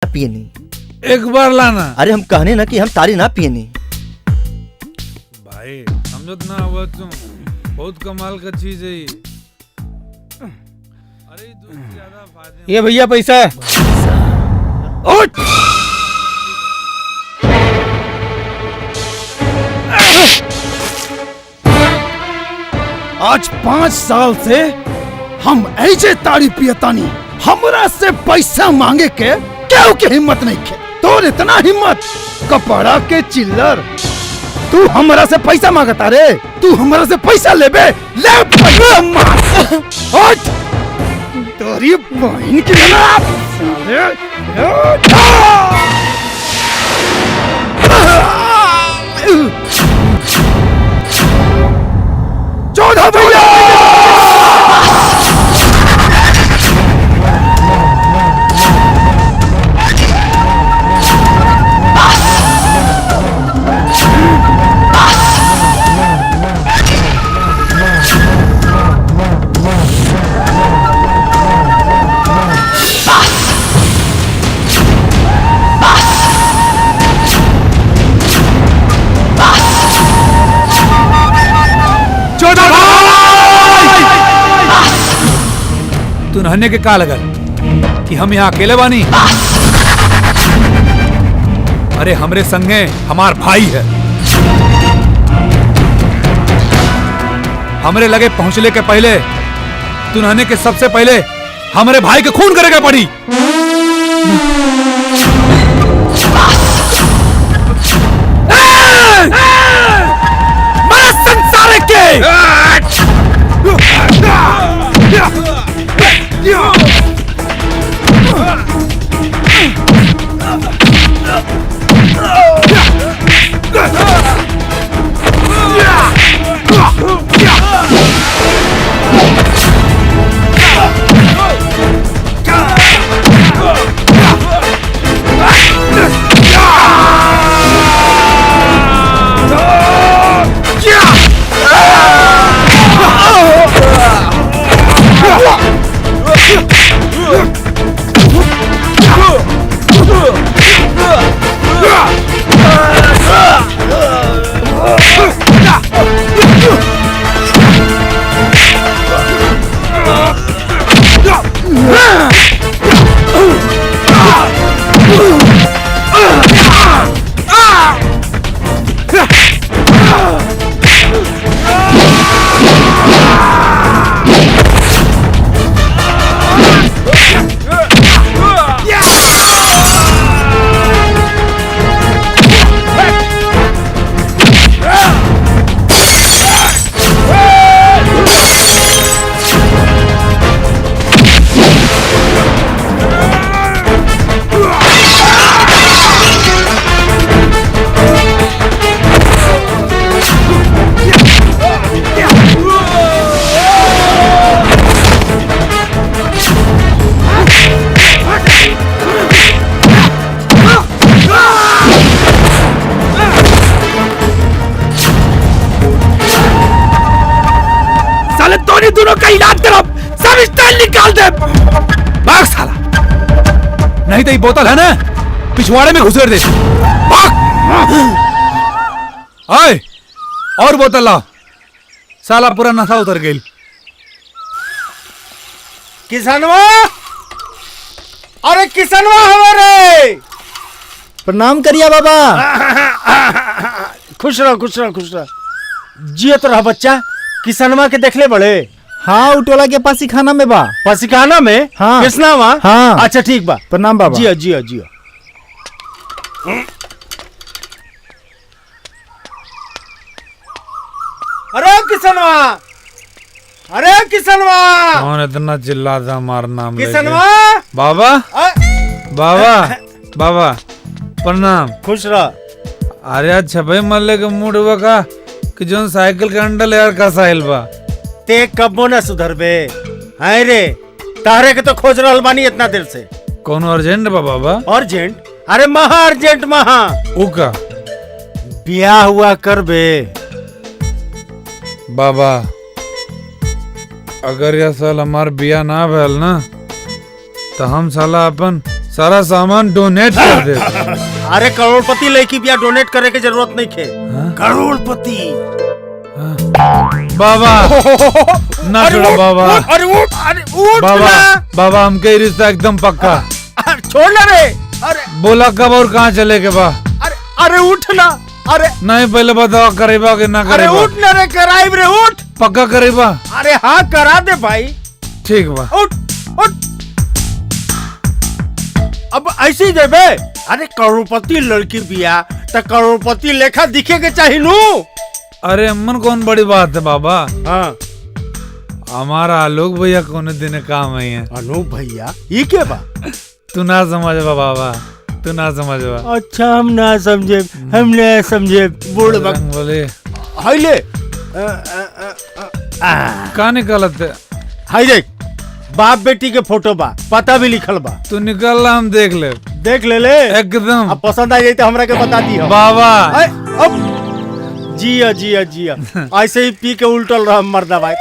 पिए नहीं। एक बार लाना। अरे हम कहने ना कि हम तारी ना पिए नहीं। भाई समझत ना हुआ तुम, बहुत कमाल का चीज है ये। अरे दूध से ज्यादा फायदे। ये भैया पैसा है। उठ! आज 5 साल से हम ऐसे ताड़ी पियतानी, हमरा से पैसा मांगे के केहू के हिम्मत नहीं खे। तोर इतना हिम्मत, कपड़ा के चिल्लर, तू हमरा से पैसा मांगता रे? तू हमरा से पैसा लेबे? ले पैसा मार। उठ! तेरी बहन की चौदह भैया! तू नहने के का लगल कि हम यहाँ अकेले बानी? अरे हमरे संगे हमार भाई है। हमरे लगे पहुंचले के पहले तू नहने के सबसे पहले हमरे भाई के खून करेगा पड़ी। मारा संसार के! दोनों का इलाज करो, सब स्टाइल निकाल दे। भाग साला, नहीं तो ये बोतल है ना पिछवाड़े में घुसेड़ दे। भाग! आए और बोतल लाओ, साला पूरा नशा उतर गई। किसनवा, अरे किसनवा हमारे प्रणाम करिया बाबा। खुश रहो खुश रहो खुश रहो। जियत रहा बच्चा। किसनवा के देखले बड़े? हाँ, उटोला के पासीखाना में बा। पासीखाना में? हाँ। किसनवा? हाँ। अच्छा ठीक बा। प्रणाम बाबा। जियो जियो जियो। अरे किसनवा, अरे किसनवा, कौन इतना चिल्लाता हमारा नाम लेके? किसनवा बाबा बाबा बाबा प्रणाम। खुश रह। अरे आज छपे मल्ले के मूड हुआ का कि जोन साइकिल का अंडल यार का साहिल बा। ते कबो न सुधरबे। हाय रे, तारे के तो खोज रहल बानी इतना देर से। कौन अर्जेंट बा बाबा? अर्जेंट? अरे महा अर्जेंट महा। उका ब्याह हुआ करबे। बाबा अगर यह साल हमार बिया ना भैल ना तो हम साला अपन सारा सामान डोनेट कर दे। अरे करोड़पति लड़की बिया डोनेट करे के जरूरत नहीं खे। करोड़पति बाबा ना छोड़ो बाबा। अरे उठ बाबा ना। बाबा हमके रिश्ता एकदम पक्का। अरे छोड़ ना रे। अरे बोला कब और कहाँ चले के बा? अरे उठ ना। अरे नहीं पहले बताओ करेबा कि ना अरे करेबा? उठ ना रे, कराइब रे, उठ। पक्का करेबा? अरे हाँ करा दे भाई। ठीक बा। उठ उठ। अब ऐसे ही देबे। अरे करोड़पति लड़की बिया तो करोड़पति लेखा दिखे के चाहिए नू। अरे अम्मन कौन बड़ी बात है बाबा। हाँ हमारा आलोक भैया कौन दिन काम है। अनूप भैया ये क्या बा? तू ना समझबा बाबा, तू ना समझबा। अच्छा हम ना समझे, हम ना समझे। बूढ़ रंग बोले हाय ले। का निकलत है? हाय देख, बाप बेटी के फोटो बा, पता भी लिखल बा। तू निकल ला, हम देख ले। देख ले ले एकदम। अब पसंद आ जाए तो हमरा के बता दी बाबा। अब जिया जिया जिया ऐसे ही पी के उल्टल रहा मर्दा भाई।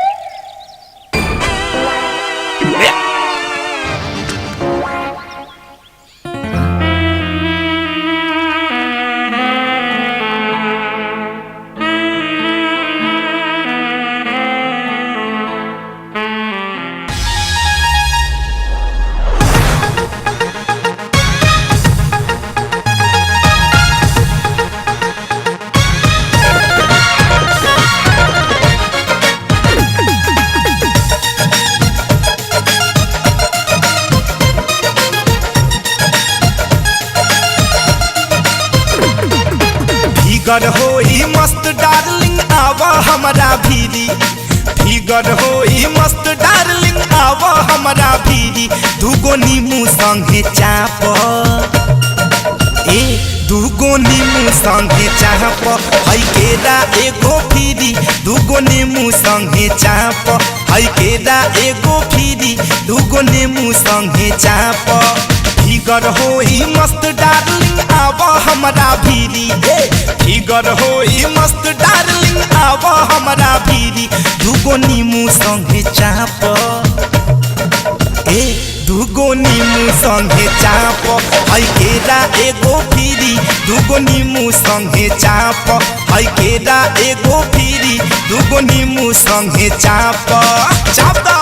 फिगर होई मस्त डार्लिंग आवा हमारा भीरी। फिगर होई मस्त डार्लिंग आवा हमारा भीरी। दूगो नीमू संगे चाप, ए दूगो नीमू संगे चाप। हई केरा एगो फिरी, दूगो नीमू संगे चाप। हई केरा एगो फिरी, दूगो नीमू संगे चाप। फिगर होई मस्त डार्लिंग आवा हमारा भीरी। फिगर होई मस्त डार्लिंग आवा हमारा भीरी। दूगो नीमू संगे चाप, ए दूगो नीमू संगे चाप। हई केरा एगो फिरी, दूगो नीमू संगे चाप। हई केरा एगो फिरी, दूगो नीमू संगे चाप। चाप दो।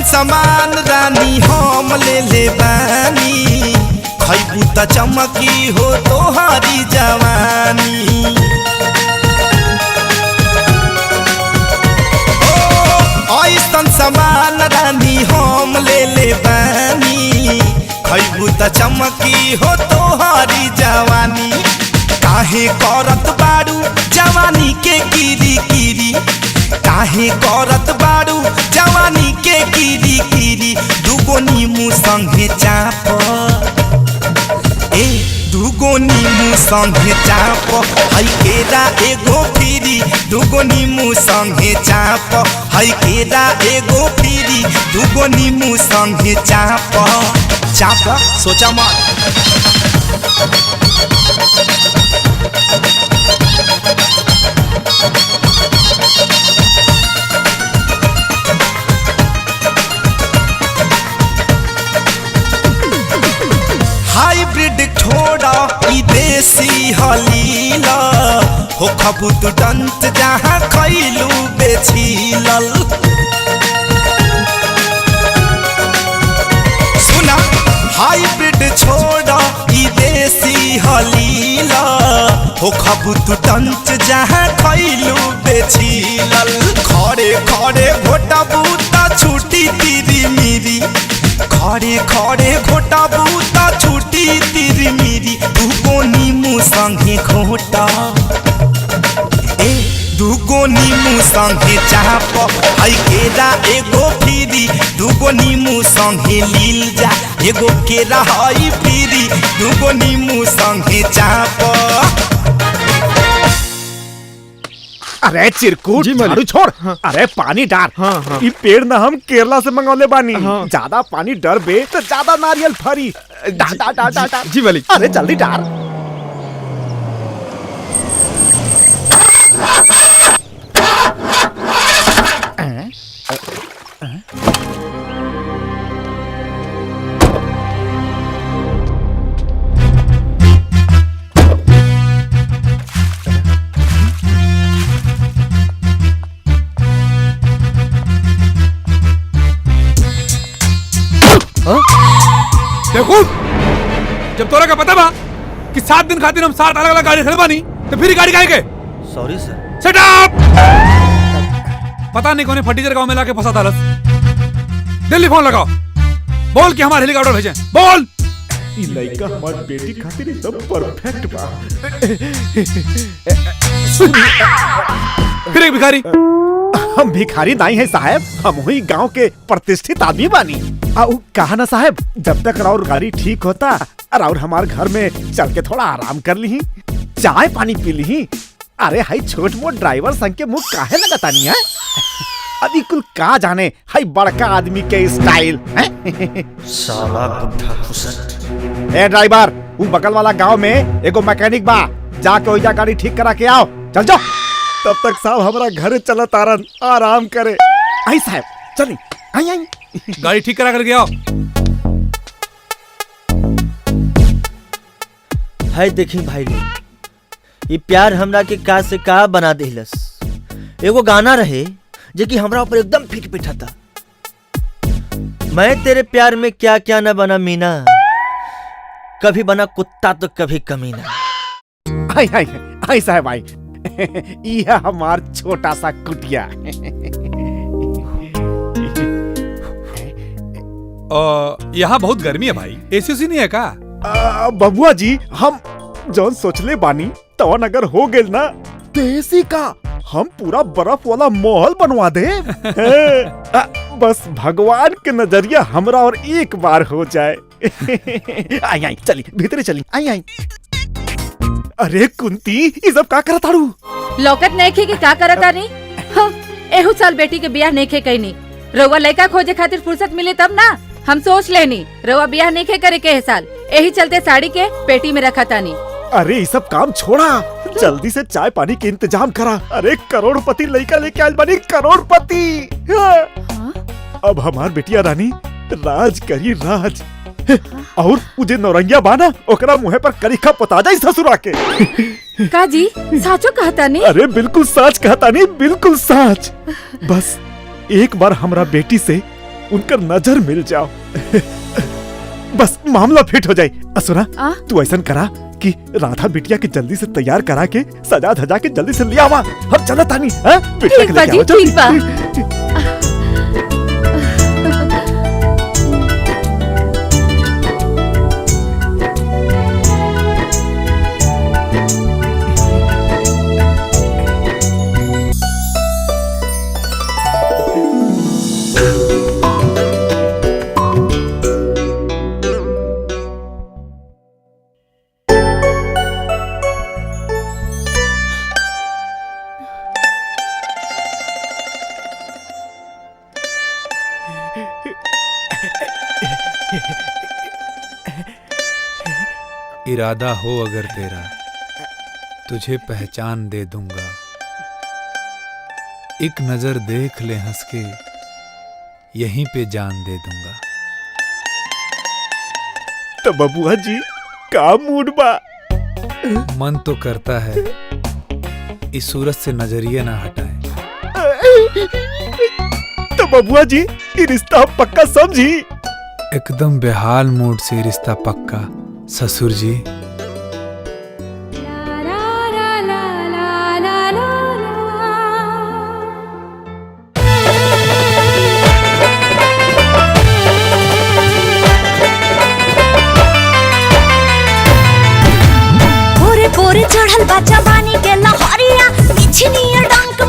समान रानी हम ले ले बानी। खैबू त चमकी हो तोहारी जवानी। ओ ऐसन समान रानी हम ले ले बानी। खैबू त चमकी हो तोहारी जवानी। काहे करत बारू जवानी के कीरी कीरी। काहे करत बारू जवानी के कीरी कीरी। दूगो नीमू संगे चाप, ए दूगो नीमू संगे चाप। हई केरा एगो फिरी, दूगो नीमू संगे चाप। हई केरा एगो फिरी, दूगो नीमू संगे चाप। चाप सोचा मत। हाइब्रिड छोड़ा ई देसी हलीला। हो खबूत डंत जहाँ खैलू बेछीलल। सुना हाइब्रिड छोड़ा ई देसी हलीला। हो खबूत डंत जहाँ खैलू बेछीलल। खड़े खड़े घोटा बूता छूटी तीरी मीरी। खड़े खड़े घोटा बूता छूटी तीरी मीरी। दूगो नीमू संगे घोटा, ए दूगो नीमू संगे चाप हई केरा एगो फ्री दूगो नीमू संगे लील जा एगो केरा हई फ्री दूगो नीमू संगे चाप। अरे चिरकुट झाड़ू छोड़। अरे पानी डाल। ये पेड़ ना हम केरला से मंगौले बानी। ज्यादा पानी डर बे तो ज्यादा नारियल फरी। डाल डाल डाल डाल डाल। जी मालिक। अरे जल्दी डाल। देखो जब तोरा का पता बा कि 7 दिन खातिर हम 7 अलग अलग गाड़ी खड़े बानी तो फिर गाड़ी काहे के? Sorry sir. Set up. पता नहीं कौन फटीचर गांव में लाके फंसा था। दिल्ली फोन लगाओ, बोल कि हमारे हेलीकॉप्टर भेजें। बोल। ये लड़का हमारी बेटी खातिर एकदम परफेक्ट बा। फिर एक भिखारी। हम भिखारी नहीं है साहब, हम वही गांव के प्रतिष्ठित आदमी बानी। कहा ना साहब, जब तक राउर गाड़ी ठीक होता और हमारे घर में चल के थोड़ा आराम कर ली, चाय पानी पी ली। अरे हाई छोट मोट ड्राइवर संग के मुंह काहे लगता नहीं है? अभी कुल का जाने हाई बड़का आदमी के स्टाइल। साला बुढ़ा खुसट। ए ड्राइवर, वो बगल वाला गांव में एगो मैकेनिक बा, जाके ओइजा गाड़ी ठीक करा के आओ। चल जाओ। तब तक साहब हमारा घर चला तारन आराम करे। आई साहब चली। आई आई गाड़ी ठीक करा करके आओ। है देखी भाई लोग, ये प्यार हमरा के का से का बना देहलस। एगो गाना रहे जे कि हमरा ऊपर एकदम फिट पिठा था। मैं तेरे प्यार में क्या क्या न बना मीना, कभी बना कुत्ता तो कभी कमीना। आई आई आई साहब आई। यह हमार छोटा सा कुटिया। यहाँ बहुत गर्मी है भाई, एसी नहीं है का? बबुआ जी, हम जौन सोचले बानी तवन अगर हो गेल ना तो एसी का हम पूरा बर्फ वाला महल बनवा दे। बस भगवान के नजरिया हमरा और एक बार हो जाए। आई आई चली भीतरे चली। आई आई। अरे कुंती, ये सब का करत तारू? लौकत नहीं खे कि का करत तानी? हाँ, एहू साल बेटी के बियाह नहीं खे कईनी। रउआ लड़का खोजे खातिर फुर्सत मिले तब ना हम सोच लेनी रउआ बियाह नहीं खे करे के साल। यही चलते साड़ी के पेटी में रखा तानी। अरे ये सब काम छोड़ा, जल्दी से चाय पानी के इंतजाम करा। अरे करोड़पति लड़का लेके आयल बानी, करोड़पति। अब हमार बेटिया रानी राज करी राज। और मुझे नौरंगिया बाना ओकरा मुहे पर करीखा पता जाई ससुरा के। का जी साचो कहता नहीं? अरे बिल्कुल सच कहता नहीं, बिल्कुल सच। बस एक बार हमरा बेटी से उनका नजर मिल जाओ, बस मामला फिट हो जाए। असुरा तू ऐसा करा कि राधा बिटिया के जल्दी से तैयार करा के सजा धजा के जल्दी से ले आवा। हम चला तानी। बिटिया के लेके आओ जल्दी। इरादा हो अगर तेरा, तुझे पहचान दे दूंगा। एक नजर देख ले हंस के, यहीं पे जान दे दूंगा। तो बबुआ जी का मूड बा? मन तो करता है इस सूरत से नजरिए ना हटाए। तो बबुआ जी ये रिश्ता पक्का समझी? एकदम बेहाल मूड से रिश्ता पक्का ससुर जी। पूरे पूरे चढ़ल बा जवानी के लहरिया, बिछनिया डंक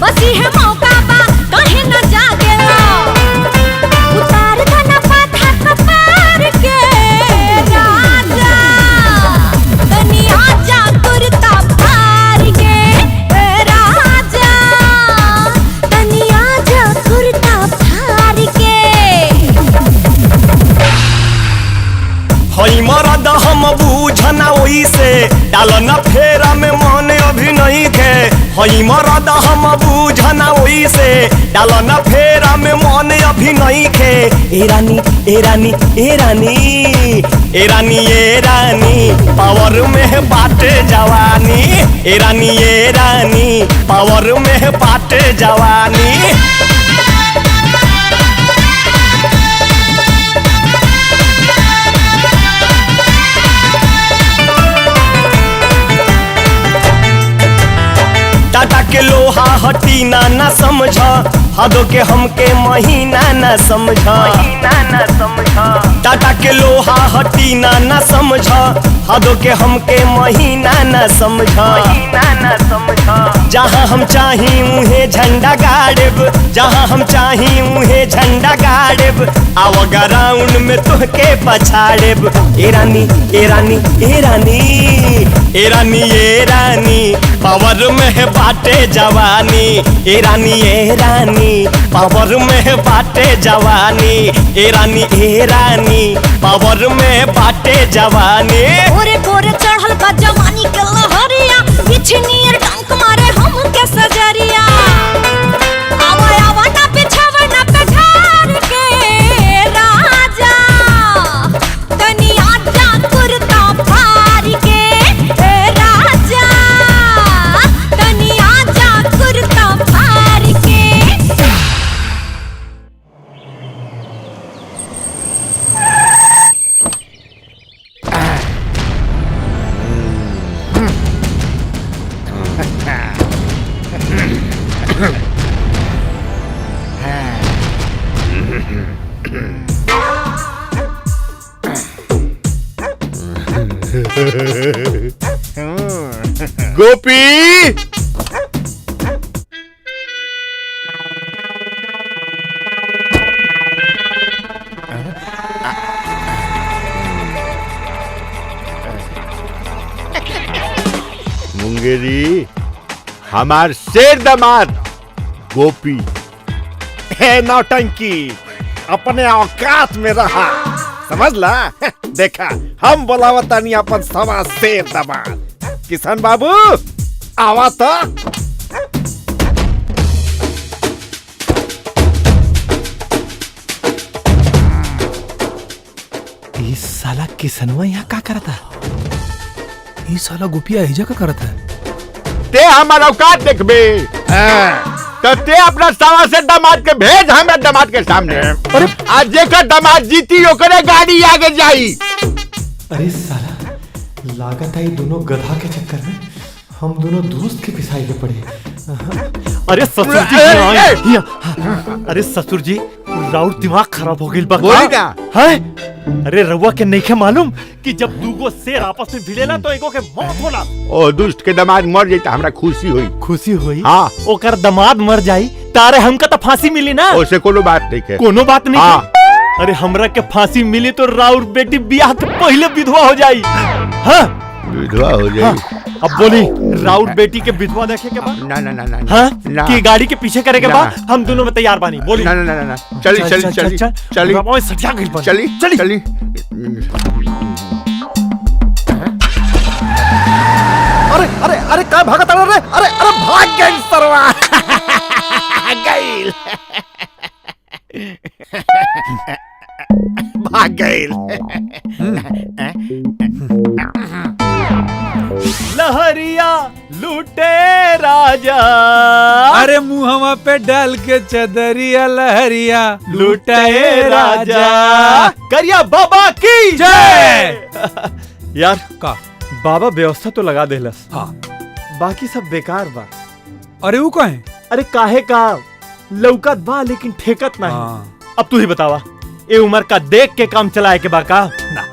बस ये मौका बा कहीं न जागेला उतार दना पाथा कपार के राजा तनी आजा कुर्ता फाड़ के राजा तनी आजा कुर्ता फाड़ के हई मरद हम बूझना ओई से डालन फेरा में मन अभी नहीं खे हई मरद हम बूझना ओई से डालन फेरा में मन अभी नहीं खे ए रानी ए रानी ए रानी ए रानी ए रानी पावर में बाटे जवानी ए रानी ए रानी पावर में बाटे जवानी टाटा के लोहा हटी ना समझ हदो के हमके महीना न समझ टाटा के लोहा हटी ना समझ हदो के हमके महीना न समझ जहाँ हम चाही उहे झंडा गाड़ब जहाँ हम चाही उहे झंडा गाड़ब आव ग्राउंड में तुहके पछाड़ब ए रानी ए रानी ए रानी ए रानी ए रानी पावर में बाटे जवानी ए रानी ए रानी पावर में बाटे जवानी ए रानी पावर में बाटे जवानी ओरे कोरे चढ़ल बा जवानी के लहरिया बिछनियर डंक मारे हम के सजरिया आवा आवा ना बिछावा ना पठार के राजा तनी आजा कुर्ता फाड़ के राजा तनी आजा कुर्ता फाड़ के गोपी मुंगेरी हमार शेर दामाद गोपी है नौटंकी अपने औकात में रहा समझला देखा हम बोलावतानी अपन सवा शेर दामाद किशन बाबू आवा तो ये साला किसनवा यहाँ का करता ये साला गुपिया एजा का करता ते हमार औकात देखबे तो ते अपना सवा से दामाद के भेज हमें दामाद के सामने अरे आज जेकर दामाद जीती ओकरे गाड़ी आगे जाई अरे साला लागत है दोनों गधा के चक्कर में हम दोनों दोस्त के पिसाई के पड़े। अरे ससुर जी अरे ससुर जी राउर दिमाग खराब हो गई बोली का है। अरे रउआ के नहीं के मालूम कि जब दूगो शेर आपस में भिड़ेला तो एगो के मौत होला। ओ दुष्ट के दामाद मर जाई त हमरा खुशी होई। खुशी होई हाँ ओकर दामाद मर जाई तारे हमका तो फांसी मिली ना। ओसे कोनो बात नहीं है कोनो बात नहीं हाँ। है। अरे हमरा के फांसी मिली तो राउर बेटी ब्याह के पहले विधवा हो जाई। हाँ विधवा हो जाई हाँ। अब बोली राउर बेटी के विधवा देखे के बाद ना ना ना ना हाँ ना। कि गाड़ी के पीछे करे के ना। बाद हम दोनों में तैयार बानी। बोली ना ना ना ना चली चली चली चली सटिया गई बानी। चली चली चली अरे अरे अरे का भागत रे अरे अरे भाग गई सरवा गई भाग गई लहरिया लूटे राजा अरे मुहवा पे डाल के चदरिया लहरिया लूटे राजा करिया बाबा की जय। यार का बाबा व्यवस्था तो लगा देलस हाँ बाकी सब बेकार बा। अरे वो कहे अरे काहे का लौकत बा लेकिन ठेकत नहीं। हाँ। अब तू ही बतावा ए उम्र का देख के काम चलाए के बा का ना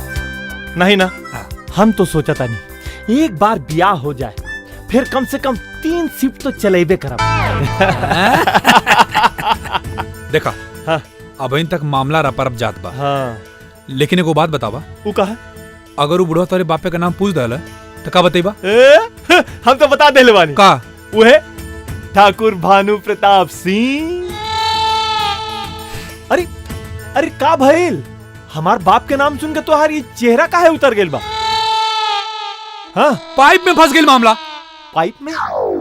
नहीं ना। हाँ। हम तो सोचा था नहीं एक बार ब्याह हो जाए फिर कम से कम 3 शिफ्ट तो चलेबे करब। देखा हाँ। अभी तक मामला रपरप जात बा। हाँ। लेकिन एगो बात बतावा, वो कहा अगर वो बुढ़वा तोरे बापे का नाम पूछ दल तो का बतेबा? हम तो बता देले बानी का वो है ठाकुर भानु प्रताप सिंह। अरे अरे का भइल, हमार बाप के नाम सुन के तोहार ये चेहरा काहे उतर गेल बा? हाँ, पाइप में फंस गई मामला। पाइप में?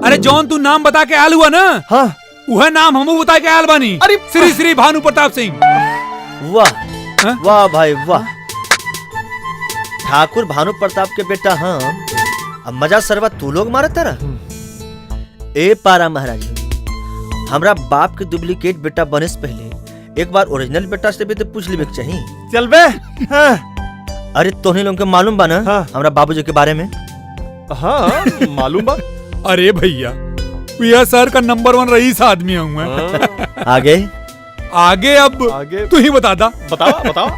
अरे जौन तू नाम बता के आयल हुआ ना, हाँ, वह नाम हमू बता के आयल बानी। अरे श्री श्री भानु प्रताप सिंह। वाह हाँ? वाह भाई वाह, ठाकुर भानु प्रताप के बेटा हम, अब मजा सरवा तू लोग मारत तारा। ए पारा महाराज, हमरा बाप के डुप्लीकेट बेटा बने से पहले एक बार ओरिजिनल बेटा से भी तो पूछ लेबे के चाहिए। चल बे। हाँ। अरे तोहनी लोग के मालूम बा ना हाँ। हमरा बाबूजी के बारे में? हाँ मालूम बा। अरे भैया, भैया सर का नंबर 1 रईस आदमी हूँ मैं। आगे आगे अब आगे तू ही बता दा। बताओ बताओ।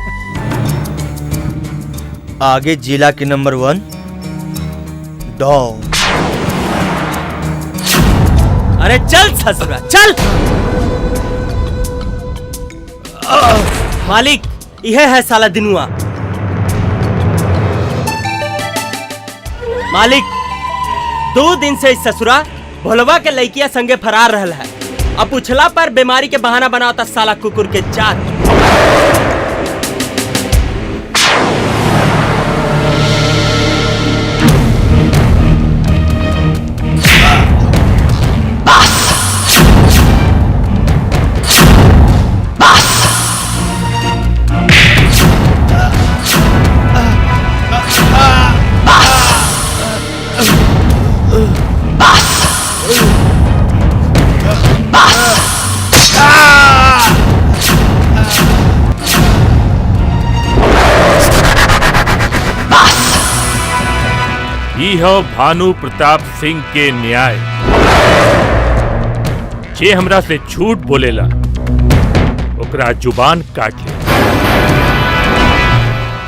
आगे जिला के नंबर 1 डॉन। अरे चल ससुरा चल। मालिक यह है साला दिनुआ। मालिक 2 दिन से इस ससुरा भोलवा के लड़किया संगे फरार रहल है। अब पूछला पर बीमारी के बहाना बनावता साला कुकुर के जात। ई हो भानु प्रताप सिंह के न्याय। जे हमरा से झूठ बोलेला ओकरा जुबान काट ले,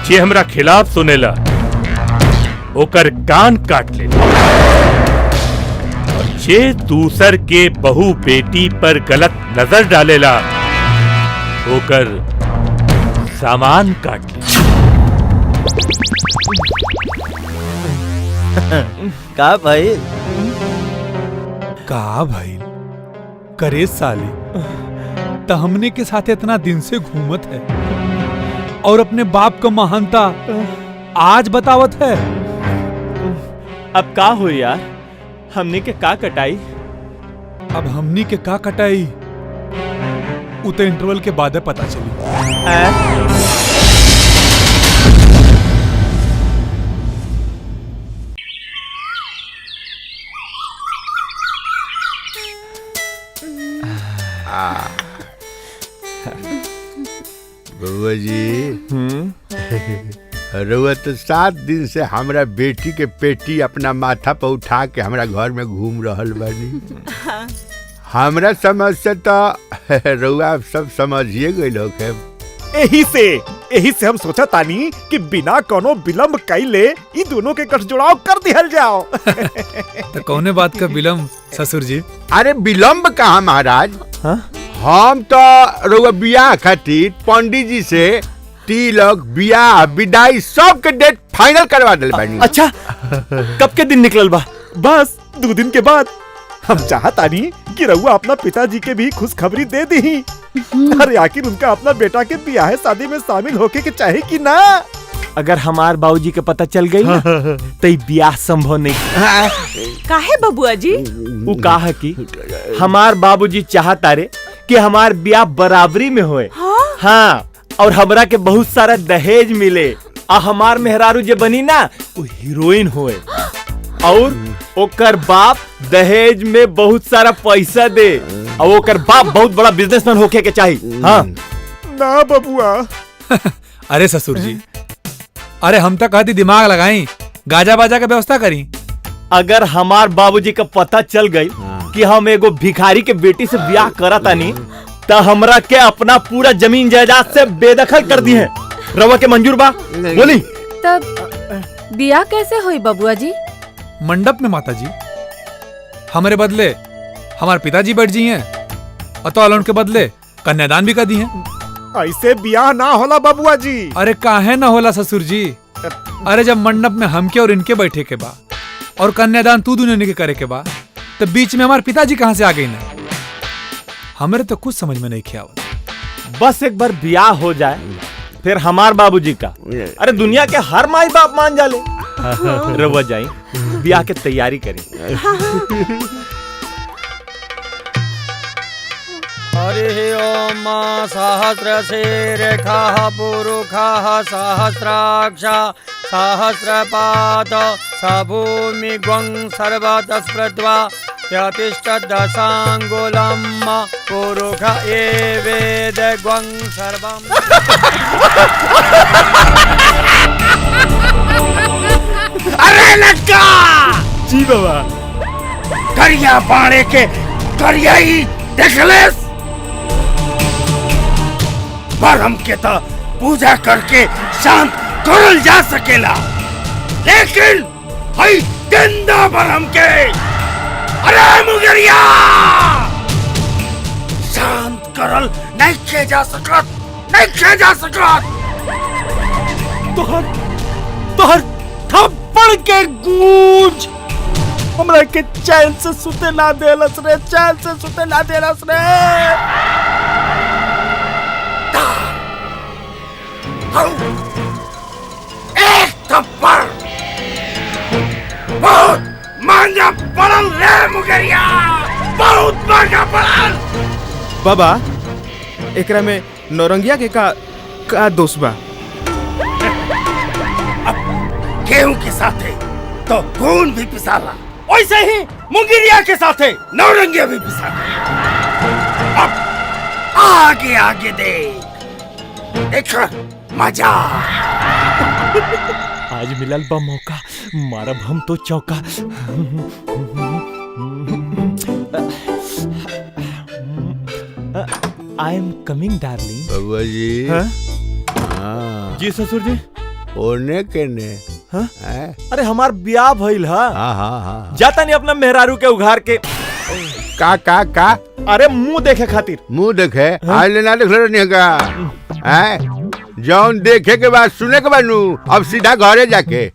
जे हमरा खिलाफ सुनेला ओकर कान काट ले, और जे दूसर के बहू बेटी पर गलत नजर डालेला ओकर सामान काट ले। का भाई? का भाई करे साले, तो हमने के साथ इतना दिन से घूमत है और अपने बाप का महानता आज बतावत है। अब का हो यार, हमने के का कटाई? अब हमनी के का कटाई उते इंटरवल के बाद पता चली। बउआ जी, रउआ तो 7 दिन से हमरा बेटी के पेटी अपना माथा पर उठा के हमरा घर में घूम रहल बानी। हमरा समझ से तो रउआ सब समझिए गइल होखे। यही से हम सोचा तानी कि बिना कोनो विलंब कइले ई दोनों के गठजोड़ाव कर दिहल जाओ। तो कौने बात का विलंब ससुर जी? अरे विलंब कहाँ महाराज? हाँ? हम तो रउआ बियाह खातिर पंडित जी से तिलक, बियाह, विदाई सब के डेट फाइनल करवा दिल बानी। अच्छा, कब के दिन निकलल बा? बस 2 दिन के बाद हम चाहतानी कि रउआ अपना पिताजी के भी खुशखबरी दे दी। अरे आखिर उनका अपना बेटा के बियाह शादी में शामिल होके के चाहे कि ना। अगर हमार बाबूजी के पता चल गई ना तो ई ब्याह संभव नहीं। काहे बबुआ जी? वो कहा कि हमार बाबूजी चाहता रे कि हमार ब्याह बराबरी में होए। हाँ, और हमरा के बहुत सारा दहेज मिले, आ हमार मेहरारू जे बनी ना वो हीरोइन होए, और ओकर बाप दहेज में बहुत सारा पैसा दे, और ओकर बाप बहुत बड़ा बिजनेसमैन होके के चाहिए। हाँ ना बबुआ। अरे ससुर जी, अरे हम तो कहती दिमाग लगाई, गाजा बाजा का व्यवस्था करी। अगर हमार बाबूजी का पता चल गई कि हम एगो भिखारी के बेटी से ब्याह करतानी तो हमरा के अपना पूरा जमीन जायदाद से बेदखल कर दी है। रवा के मंजूर बा? बोली। तब बियाह कैसे हुई बबुआ जी? मंडप में माता जी। हमारे बदले हमारे पिताजी बैठ जी हैं और तो उनके बदले कन्यादान भी कर दी हैं। ऐसे ब्याह ना होला बबुआ जी। अरे काहे ना होला ससुर जी। अरे जब मंडप में हमके और इनके बैठे के बा और कन्यादान तू दोनों ने के करे के बा तो बीच में हमारे पिताजी कहाँ से आ गई ना। हमारे तो कुछ समझ में नहीं किया। बस एक बार ब्याह हो जाए फिर हमार बाबूजी का अरे दुनिया के हर माई बाप मान जाले। रवा जाई ब्याह के तैयारी करी। हरि ओम सहस्रशीर्षः पुरुषः सहस्राक्ष सहस्रपाद सभूमिग्वं सर्वतस्पृष्ट्वा यतिष्ठदशाङ्गुलं पुरुष एवेदग्वं सर्वम्। अरे लड़का जी बाबा करिया पाड़े के करिया ही देख लेस। पर हमके तो पूजा करके शांत करल जा सकेला लेकिन हई गंदा पर हमके अरे मुगरिया शांत करल नहीं खे जा सकत। तोहर थप्पड़ के गूंज हमरा के चैन से सुते ना देलस रे। एक थप्पड़ बहुत महंगा पड़ल रे मुगरिया, बहुत महंगा पड़ल। बाबा एकरा में नौरंगिया के का दोष बा? गेहूं के साथे तो खून भी पिसाला, वैसे ही मुंगिरिया के साथे नौरंगिया भी पिसाला। अब आगे आगे देख मजा। आज मिलल बा मौका, मारब हम तो चौका। I am coming darling. बबुआ जी। हाँ? जी ससुर जी। ओने केने हाँ? अरे हमार ब्याह भइल हा। हाँ। जाता नहीं अपना मेहरारू के उघार के का अरे मुंह देखे खातिर। मुंह देखे आज लेना देख रहे का जौन देखे के बाद सुने के बाद नू अब सीधा घरे जाके।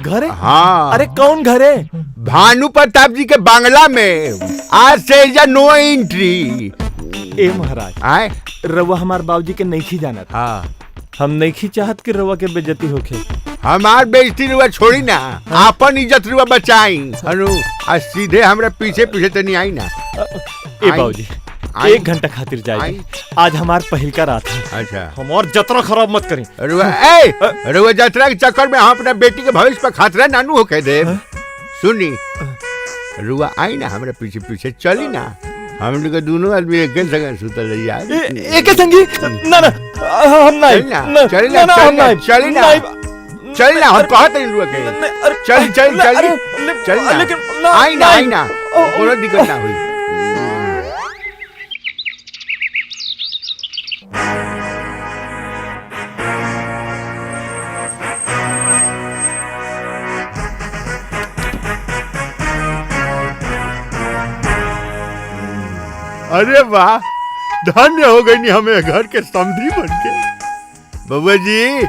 घरे? हाँ। अरे कौन घरे? भानु प्रताप जी के बांग्ला में आज से नो एंट्री। ए महाराज आए रवा हमार बाबूजी के नहीं जाना था। हाँ। हम नहीं चाहत कि रवा के बेइज्जती होखे। हमार बेइज्जती रुआ छोड़ी ना, आपन इज्जत रुआ बचाई। अनु आज सीधे हमरा पीछे तो नहीं आई ना। ए बाबूजी 1 घंटा खातिर जाए। आज हमार पहिल का रात है। अच्छा। हमार जतरा खराब मत करी। रुआ जतरा के चक्कर में हम अपना बेटी के भविष्य पर खतरा नानू होके दे। सुनी रुआ आई ना हमरा पीछे चली ना, हम लोग दोनों आदमी एक संग सुतल यार। एक संगी ना हम नहीं चली ना हम कहत नहीं रुआ के। चल लेकिन आई ना कोनो दिक्कत ना हुई। अरे वाह, धन्य हो गई नहीं हमें घर के समधी बन के। बबुआ जी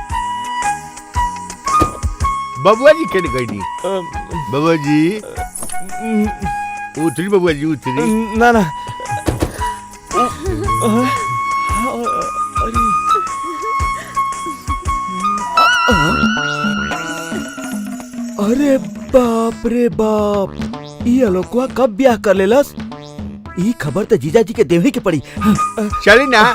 के गई नहीं। बबुआ जी उतरी, बबुआ जी उतरी ना। अरे बाप रे बाप, ये अलोकवा कब ब्याह कर लेलस? ई खबर तो जीजा जी के देवे के पड़ी। चली ना,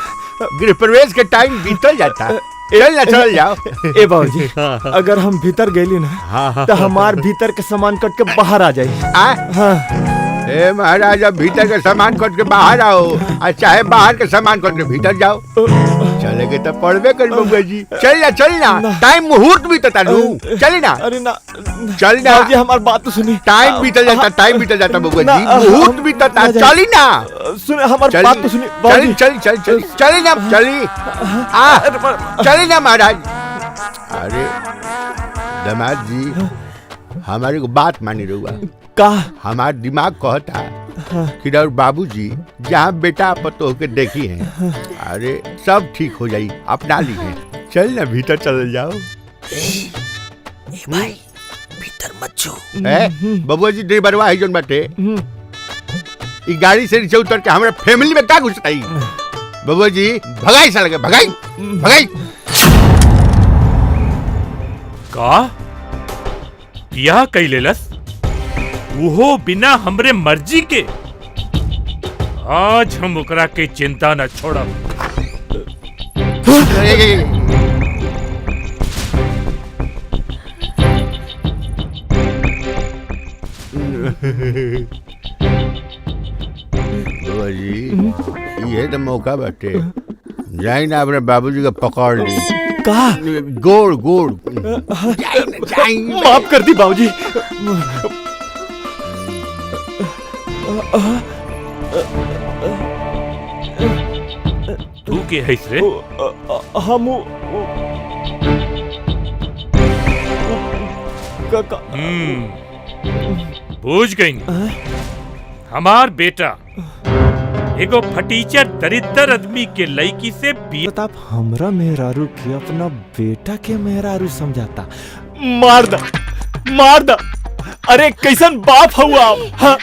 गृह प्रवेश के टाइम बीतल जाता। चल जाओ। ए बाबूजी अगर हम भीतर गईली ना तो हमार भीतर के सामान कट के बाहर आ जाई। ए महाराज अब भीतर के सामान कट के बाहर आओ और चाहे बाहर के सामान कट के भीतर जाओ। चलेगे तो पढ़वे कर बबुआ जी। चल ना टाइम मुहूर्त भी तो चली ना। अरे ना चल ना जी हमार बात तो सुनी। टाइम बीतल जाता बबुआ जी, मुहूर्त भी तो चली ना। सुने हमार बात तो सुनी। चली ना चली ना महाराज। अरे दामाद जी हमारी को बात मानी रहुआ का हमारा दिमाग कहता कि और बाबूजी जहाँ बेटा पतो के देखी हैं अरे सब ठीक हो जाई अपना ली है चल ना भीतर चल जाओ भाई भीतर मत छो बबुआ जी ड्राइवरवा है जोन बाटे ई गाड़ी से नीचे उतर के हमारा फैमिली में का घुस आई बबुआ जी भगाई साल के भगाई भगाई का यह कैलेलस वो बिना हमरे मर्जी के आज हम ओकरा के चिंता न छोड़ब बाबा जी ये तो मौका बाटे जाई ना अपने बाबूजी का पकड़ ली का गोड़ गोड़ जाई माफ कर दी बाबूजी तू के है रे हम बूझ गई हमार बेटा एगो फटीचर दरिद्र आदमी के लड़की से प्रताप हमरा मेहरारू के अपना बेटा के मेहरारू समझाता मार दा अरे कैसन बाप हुआ आप हाँ?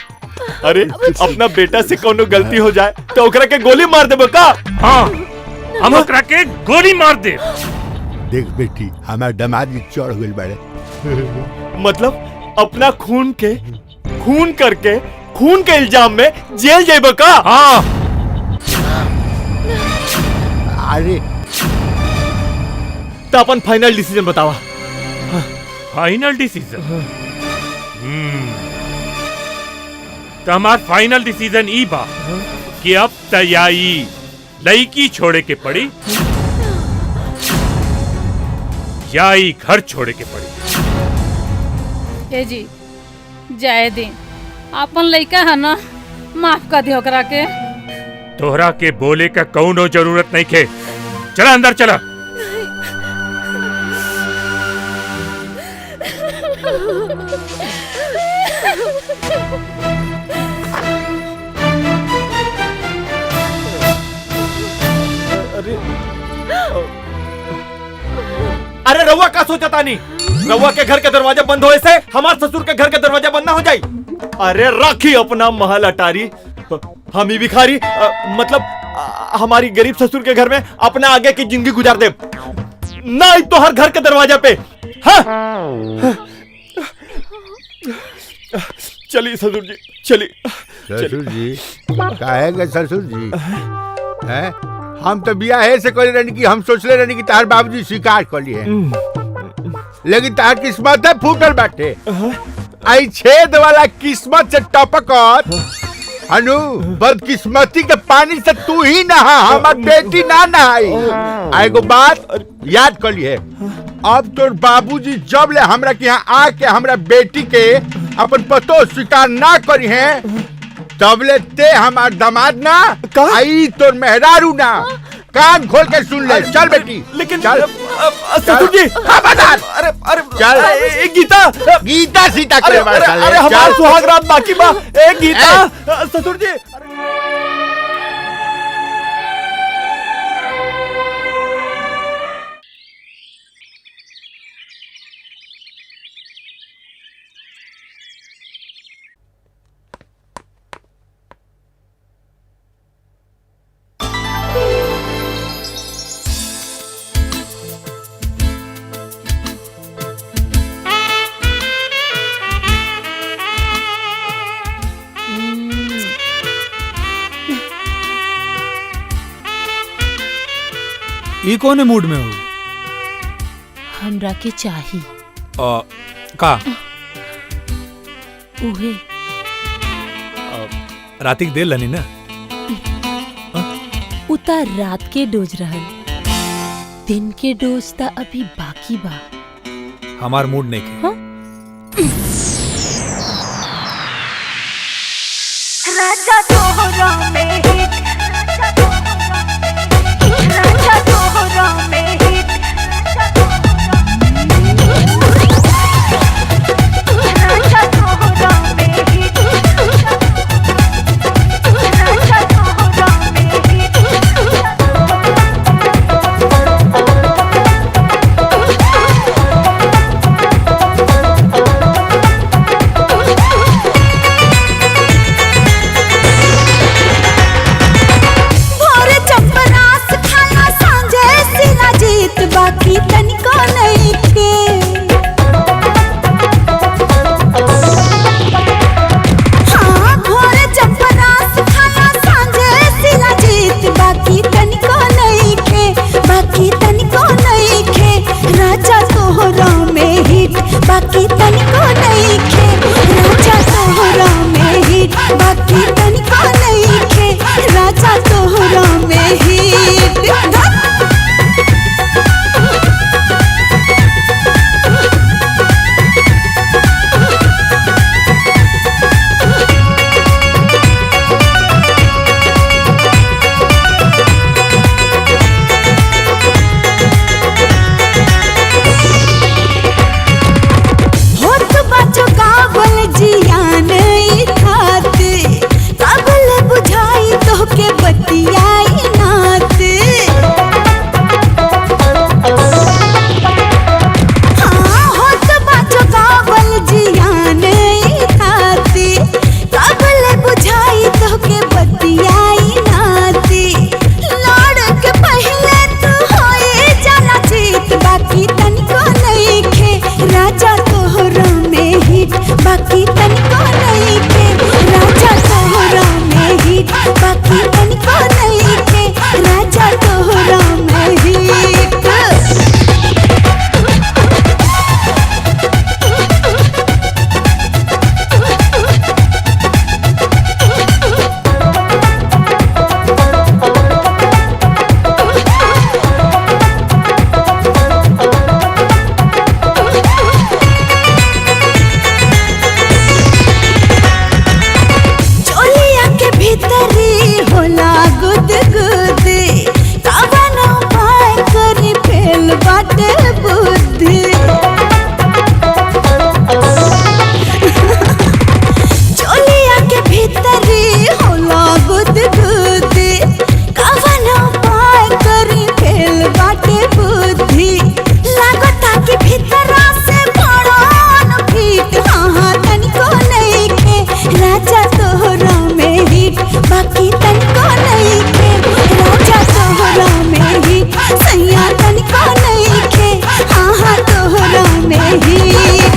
अरे अपना बेटा से कोनो गलती हो जाए तो ओकरा के गोली मार देबो का हाँ हम ओकरा के गोली मार दे देख बेटी हमार दामाद जी चढ़ गइल बाड़े मतलब अपना खून करके खून के इल्जाम में जेल जाइबो का हाँ अरे तो अपन फाइनल डिसीजन बतावा फाइनल डिसीजन तो हमार फाइनल डिसीजन ई बा कि अब तैयारी लड़की छोड़े के पड़ी या ई घर छोड़े के पड़ी ए जी जाए दे अपन लइका है ना माफ कर दे ओकरा के तोहरा के बोले का कौनो जरूरत नहीं खे चला अंदर चला अरे रउआ का सोचा तानी रउआ के घर के दरवाजा बंद होए से हमार ससुर के घर के दरवाजा बंद ना हो जाई अरे राखी अपना महल अटारी हम ही भिखारी मतलब हमारी गरीब ससुर के घर में अपना आगे की जिंदगी गुजार दे ना तो हर घर के दरवाजा पे हाँ? चलिए ससुर जी चलिए ससुर जी काहे गए ससुर जी हैं हम तो बिया है से करे रहनी कि हम सोचले रहनी कि तार बाबूजी स्वीकार कर लिए लेकिन तार किस्मत है फूटल बाटे आई छेद वाला किस्मत से टपकत अनु बदकिस्मती के पानी से तू ही नहा हमार बेटी ना नहाई एगो बात याद कर लिए अब तोर बाबूजी जब ले हमरा के यहाँ आके हमरा बेटी के अपन पतो स्वीकार ना करी है तब ले ते हमार दामाद ना आई तोर मेहरारू ना कान खोल के सुन ले चल बेटी लेकिन चल ससुर जी खबरदार अरे चल गीता सीता करे अरे हमारा सुहाग रात बाकी बा ए गीता ससुर जी ई कौन मूड में हो हमरा के चाही का उहे रातिक देर लनी ना उता रात के डोज रहल दिन के डोज ता अभी बाकी बा हमार मूड नहीं के हाँ? राजा तोहरा में हिट राजा तोहरा में हिट तोहरा में हिट होत बाचो काबल जियान ई खाते काबल बुझाई तोहके बतियाई नाते हाँ होत बाचो काबल जियान ई खाते काबल बुझाई तोहके बतियाई नाते लड़ के पहले तू होए जाना जीत बाकी तनिको नइखे राजा तोहरा में हिट बाकी तनिको नइखे राजा तोहरा में हिट बाकी तनिको नइखे राजा तोहरा में हिट चोलिया के भीतरी होला गुद गुद कावन उपाय करी फेल बाटे बुद्धि चोलिया के भीतरी होला गुद गुद कावन उपाय करी फेल बाटे बुद्धि लागता कि भीतरा से भड़न फीट हाँ हाँ तनिको नइखे राजा तोहरा में हिट बाकी तनिको नइखे राजा तोहरा में हिट सैया तनिको नइखे हाँ हाँ तोहरा में हिट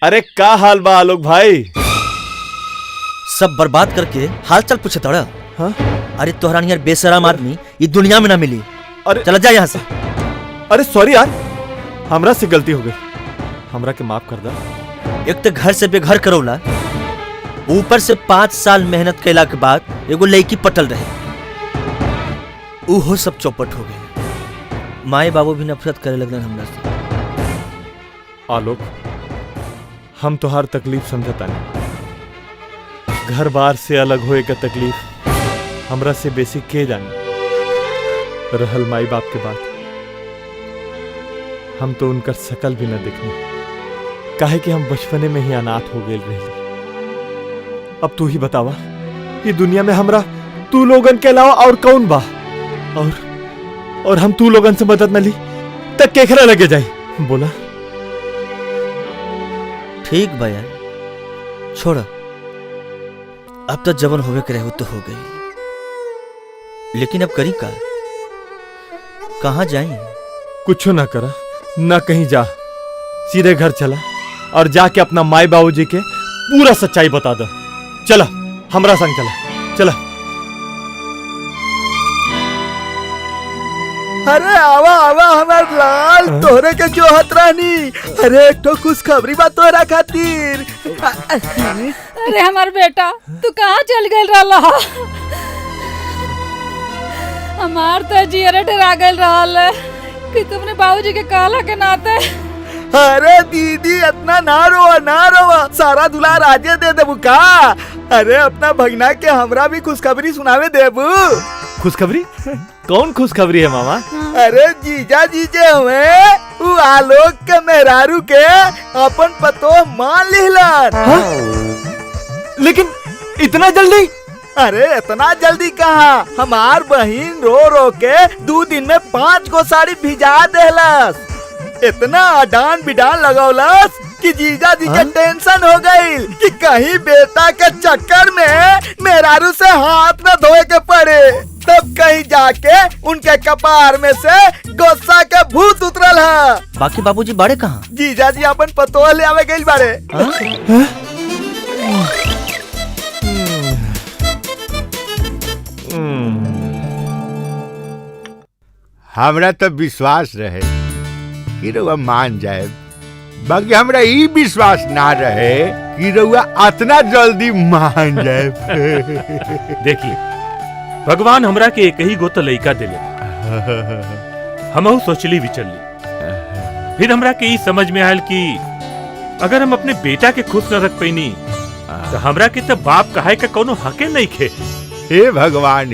अरे का हाल बा आलोक भाई? सब बर्बाद करके हाल चाल पूछे तोड़ा। हाँ? अरे तोहरा नियर बेशरम आदमी ये दुनिया में ना मिली। अरे चला जा यहाँ से। अरे सॉरी यार, हमरा से गलती हो गई, हमरा के माफ कर दा। एक तो घर से बेघर करौला, ऊपर से 5 साल मेहनत कैला के बाद एगो लड़की पटल रहे, उहो सब चौपट हो गए। माए बाबू भी नफरत करे लगलन हमरा से। आलोक, हम तोहार तकलीफ समझता नहीं। घर बार से अलग होए का तकलीफ हमरा से बेसी के जाने। रहल माई बाप के बात, हम तो उनकर शकल भी न देखनी, काहे कि हम बचपने में ही अनाथ हो गए रहे। अब तू ही बतावा, ये दुनिया में हमरा तू लोगन के अलावा और कौन बा? और हम तू लोगन से मदद न ली तक केकरा लगे जाई? बोला। ठीक बा यार, छोड़। अब तो जवन होवे के रहे तो हो गई, लेकिन अब करी का? कहाँ जाएं? कुछ ना करा, ना कहीं जा, सीधे घर चला और जाके अपना माई बाबूजी के पूरा सच्चाई बता दो। चला, हमरा संग चला, चला। अरे आवा आवा हमार लाल, तोहरे के जो हतरानी। अरे एक तो खुशखबरी बा तोहरा खातिर। अरे हमार बेटा, तू कहाँ चल गए रहा? हमार तो जियरे डरा गए रहा कि तुमने बाबूजी के कहला के नाते। अरे दीदी, इतना ना रोवा, सारा दुलार आजे दे देबू का? अरे अपना भगना के हमरा भी खुशखबरी सुनावे देबू। खुशखबरी? कौन खुशखबरी है मामा? अरे जीजा जीजे हुए उ आलोक के मेहरारू के अपन पतो मान लिहलन। लेकिन इतना जल्दी? अरे इतना जल्दी कहा, हमार बहिन रो रो के 2 दिन में 5 गो साड़ी भिजा देहलस। इतना अडान बिडान लगौलस कि जीजा जी के टेंशन हो गई कि कहीं बेटा के चक्कर में मेहरारू से हाथ न धोए के पड़े। तब कहीं जाके उनके कपार में से गुस्सा के भूत उतरल है। बाकी बाबूजी बाड़े कहाँ? जीजा जी अपन पतोह ले आवे गइल बाड़े। हमरा तो विश्वास रहे कि रउआ मान जाए, बाकी हमरा ई विश्वास ना रहे कि रउआ इतना जल्दी मान जाए। देखिए भगवान हमरा के एक ही गो तो लइका दिले, हमहू सोचली विचलली, फिर हमरा के ई समझ में आयल कि अगर हम अपने बेटा के खुश न रख पैनी तो हमरा के तो बाप कहे का कोनो हके नहीं खे। हे भगवान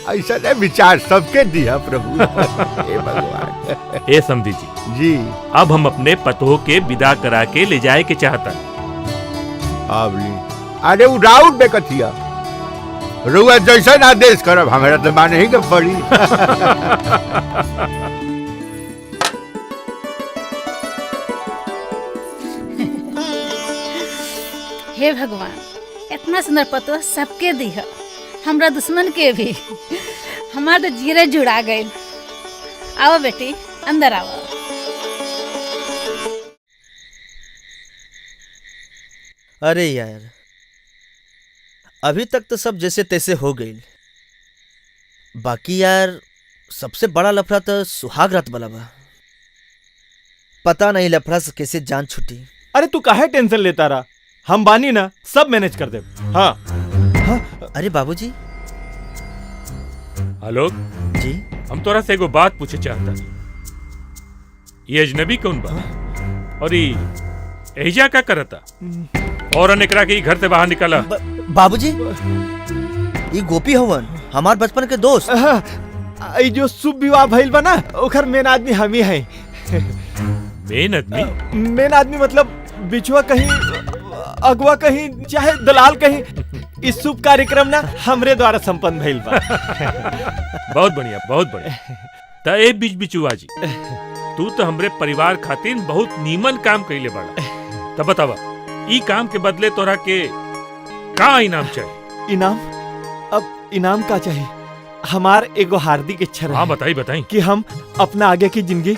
ऐसा नहीं विचार सबके दिया प्रभु। हे भगवान। ए समधी जी अब हम अपने पतों के विदा करा के ले जाए के चाहता। अब अरे वो राउंड में कथिया रुआ जैसा आदेश करब हमारा तो माने ही के पड़ी। हे भगवान, इतना सुंदर पतो सबके दी है, हमरा दुश्मन के भी। हमार तो जीरे जुड़ा गए। आओ बेटी अंदर आओ। अरे यार अभी तक तो सब जैसे तैसे हो गई, बाकी यार सबसे बड़ा लफड़ा तो सुहाग रात वाला बा। पता नहीं लफड़ा से कैसे जान छुटी। अरे तू काहे टेंशन लेता रहा, हम बानी ना, सब मैनेज कर दे। हाँ, अरे बाबूजी। आलोक जी हम तोरा से एगो बात पूछे चाहता। ये अजनबी कौन बा और ये एहिजा का करता और एकरा के घर से बाहर निकाला? बाबूजी ये गोपी हवन हमार बचपन के दोस्त। आई जो शुभ विवाह भइल बा ना, ओकर मेन आदमी हम ही हैं। मेन आदमी? मेन आदमी मतलब बिछुआ कहीं, अगवा कहीं, चाहे दलाल कहीं, इस शुभ कार्यक्रम ना हमरे द्वारा संपन्न भइल बा। बहुत बढ़िया, बहुत बढ़िया। त ए बीच बिचुआ जी, तू तो हमरे परिवार खातिर बहुत नीमन काम कइले बाड़ा। तब बतावा ई काम के बदले तोरा के का इनाम चाहिए? इनाम? अब इनाम का चाहिए? हमार एगो हार्दिक इच्छा रही। हाँ बताई बताई। कि हम अपना आगे की जिंदगी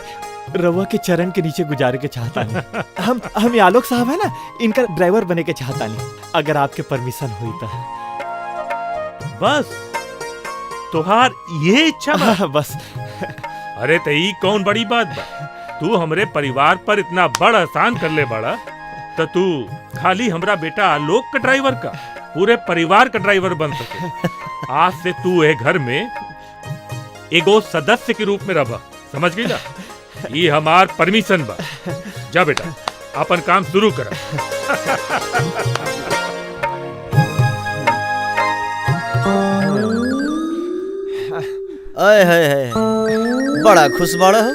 रवा के चरण के नीचे गुजारे के चाहता नहीं। हम आलोक साहब है ना, इनका ड्राइवर बने के चाहता नहीं, अगर आपके परमिशन हुई तो। बस तुहार ये इच्छा बा? हाँ, बस। अरे तई कौन बड़ी बात बा, तू हमरे परिवार पर इतना बड़ एहसान कर ले बड़ा, तो तू खाली हमरा बेटा आलोक का ड्राइवर का पूरे परिवार का ड्राइवर बन सके। आज से तू ए घर में एगो सदस्य के रूप में रह, समझ गई ना? ये हमार परमिशन बा। जा बेटा अपन काम शुरू कर। अय है बड़ा खुश बड़ा हो।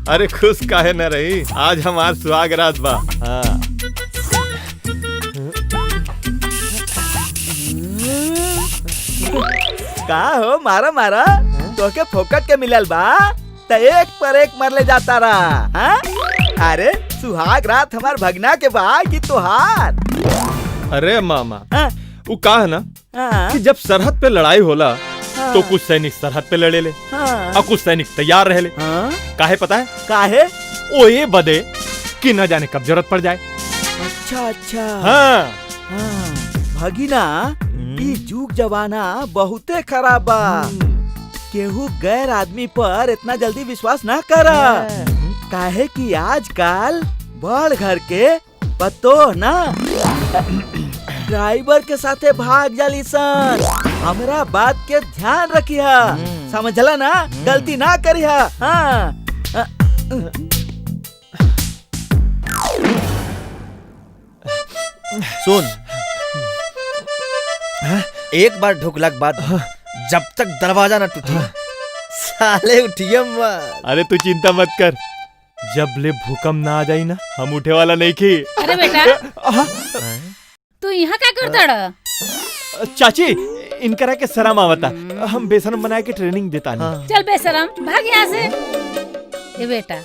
अरे खुश काहे न रही, आज हमार सुहाग रात बा। हाँ। का हो मारा मारा तोके फोकट के मिलल बा त एक पर एक मरले जाता रहा। हाँ? अरे सुहाग रात हमार भगना के बा कि तोहार। अरे मामा वो का है ना हाँ? कि जब सरहद पे लड़ाई होला तो कुछ सैनिक सरहद पे लड़े ले और कुछ सैनिक तैयार रहे ले। काहे पता है? काहे? ओ ये बदे कि न जाने कब जरूरत पड़ जाए। अच्छा अच्छा। हाँ। भगिना ई जुग जमाना बहुते खराब बा, केहू गैर आदमी पर इतना जल्दी विश्वास ना करा। काहे कि आजकल बड़ घर के पतो ना ड्राइवर के साथे भाग जाली सन। हमरा बात के ध्यान रखिया, समझला ना? गलती ना करिया। हाँ। सुन, एक बार ढुकला के बाद जब तक दरवाजा ना टूटे साले उठिए मत। अरे तू चिंता मत कर, जब ले भूकंप ना आ जाई ना, हम उठे वाला नहीं की। अरे बेटा तू यहाँ क्या करता रहा? चाची इनकरा के शर्म आवता, हम बेशरम बना के ट्रेनिंग देता नहीं। चल बेशरम भाग यहाँ से। ये बेटा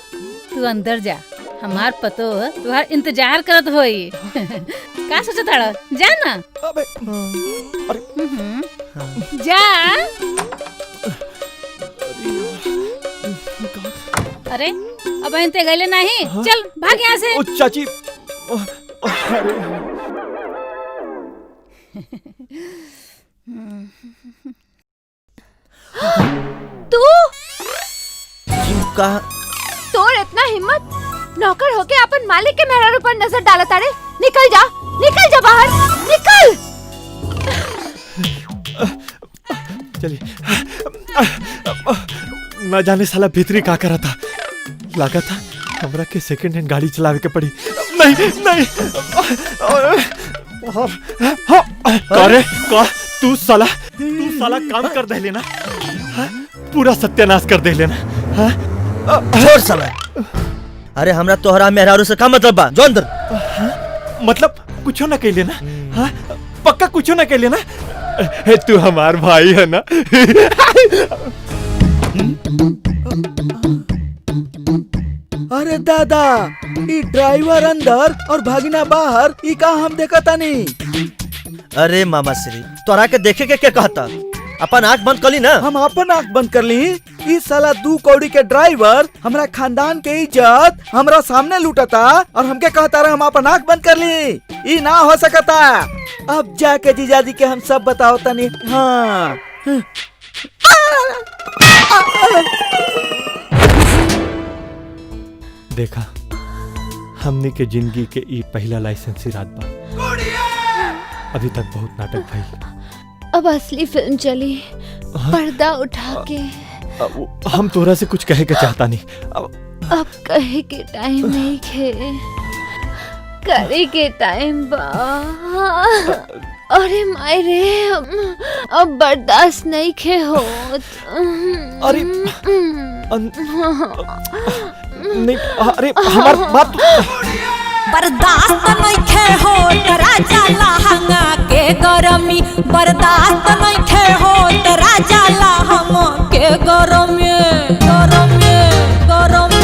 तू अंदर जा, हमार पतो तुम्हार इंतजार करत होई। का सोचत रहा? जा ना। जा। अरे अब इनते गले नहीं, चल भाग यहाँ से। ओ चाची तू का तोर इतना हिम्मत नौकर होके अपन मालिक के मेहरारू पर नजर डाला तारे। निकल जा बाहर, निकल। चलिए। न जाने साला भीतरी का करा था, लगा था हमरा के सेकंड हैंड गाड़ी चलावे के पड़ी। नहीं करे का तू साला काम कर दे लेना, पूरा सत्यानाश कर दे लेना। छोड़ साला। अरे हमरा तोहरा मेहरारू से का मतलब बा? जो अंदर। मतलब कुछो ना कह लेना, हाँ? पक्का कुछो ना कह लेना। तू हमार भाई है ना। अरे दादा, ई ड्राइवर अंदर और भागिना बाहर, ई का हम देखा तानी। अरे मामा श्री, तोरा के देखे के क्या कहता? अपन आंख बंद कर ली ना। हम अपन आंख बंद कर ली। ई साला 2 कौड़ी के ड्राइवर हमरा खानदान के इज्जत हमरा सामने लूटता और हमके कहता रहे हम अपन आंख बंद कर ली। ई ना हो सकता। अब जाके जीजाजी के हम सब बताओ तनी। हाँ देखा, हमने के जिंदगी के ई पहला लाइसेंसी रात बा। अभी तक बहुत नाटक भाई। अब असली फिल्म चली, पर्दा उठा के। हम तोरा से कुछ कहे के चाहता नहीं। अब कहे के टाइम नहीं खे, करे के टाइम बा। अरे मायरे, अब बर्दाश्त नहीं खे होत। अरे नहीं, अरे हमार बात बर्दाश्त नइखे होत राजा लहंगा के गरमी, बर्दाश्त नइखे होत राजा लहंगा के गरमी, गरमी, गरमी।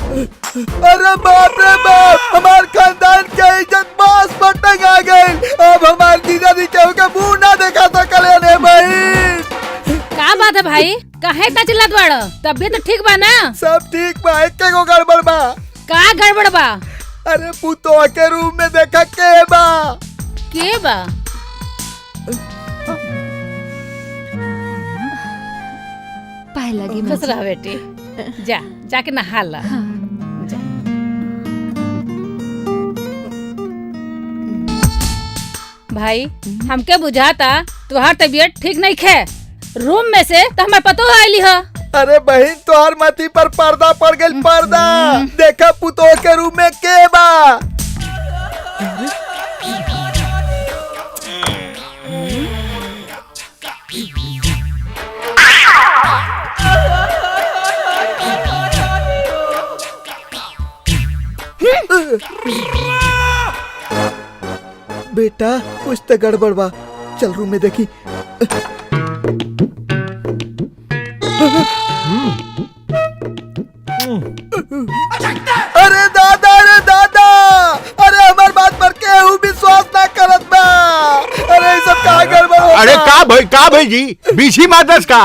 अरे बाप रे बाप, हमार खानदान के इज्जत बास पर टंगा गई। अब हमार जीजा जी केहू के मुंह ना देखा सकले ने बहन। का बात है भाई, काहे इतना चिल्लात बाड़? तबियत तो ठीक बा ना? सब ठीक बा, एके गो गड़बड़ बा। का गड़बड़ बा? अरे पुतवा के रूम में देखा के बा। के बा? पाए लगी खुश रह बेटी, जा जाके नहा ला। जा। भाई हमके बुझाता तुहार तबीयत ठीक नहीं खे। रूम में से तो हमें पतो आईली ह। अरे बहन, तोहर माथी पर पर्दा पड़ गई, पर्दा। देखा पुतवा के रूम में के बा। बेटा कुछ तो गड़बड़ बा, चल रूम में देखी। अरे दादा, अरे दादा, अरे हमार बात पर केहू विश्वास ना करत बा। अरे ये सब का गड़बड़ होता? अरे का भाई जी बीसी मादस का।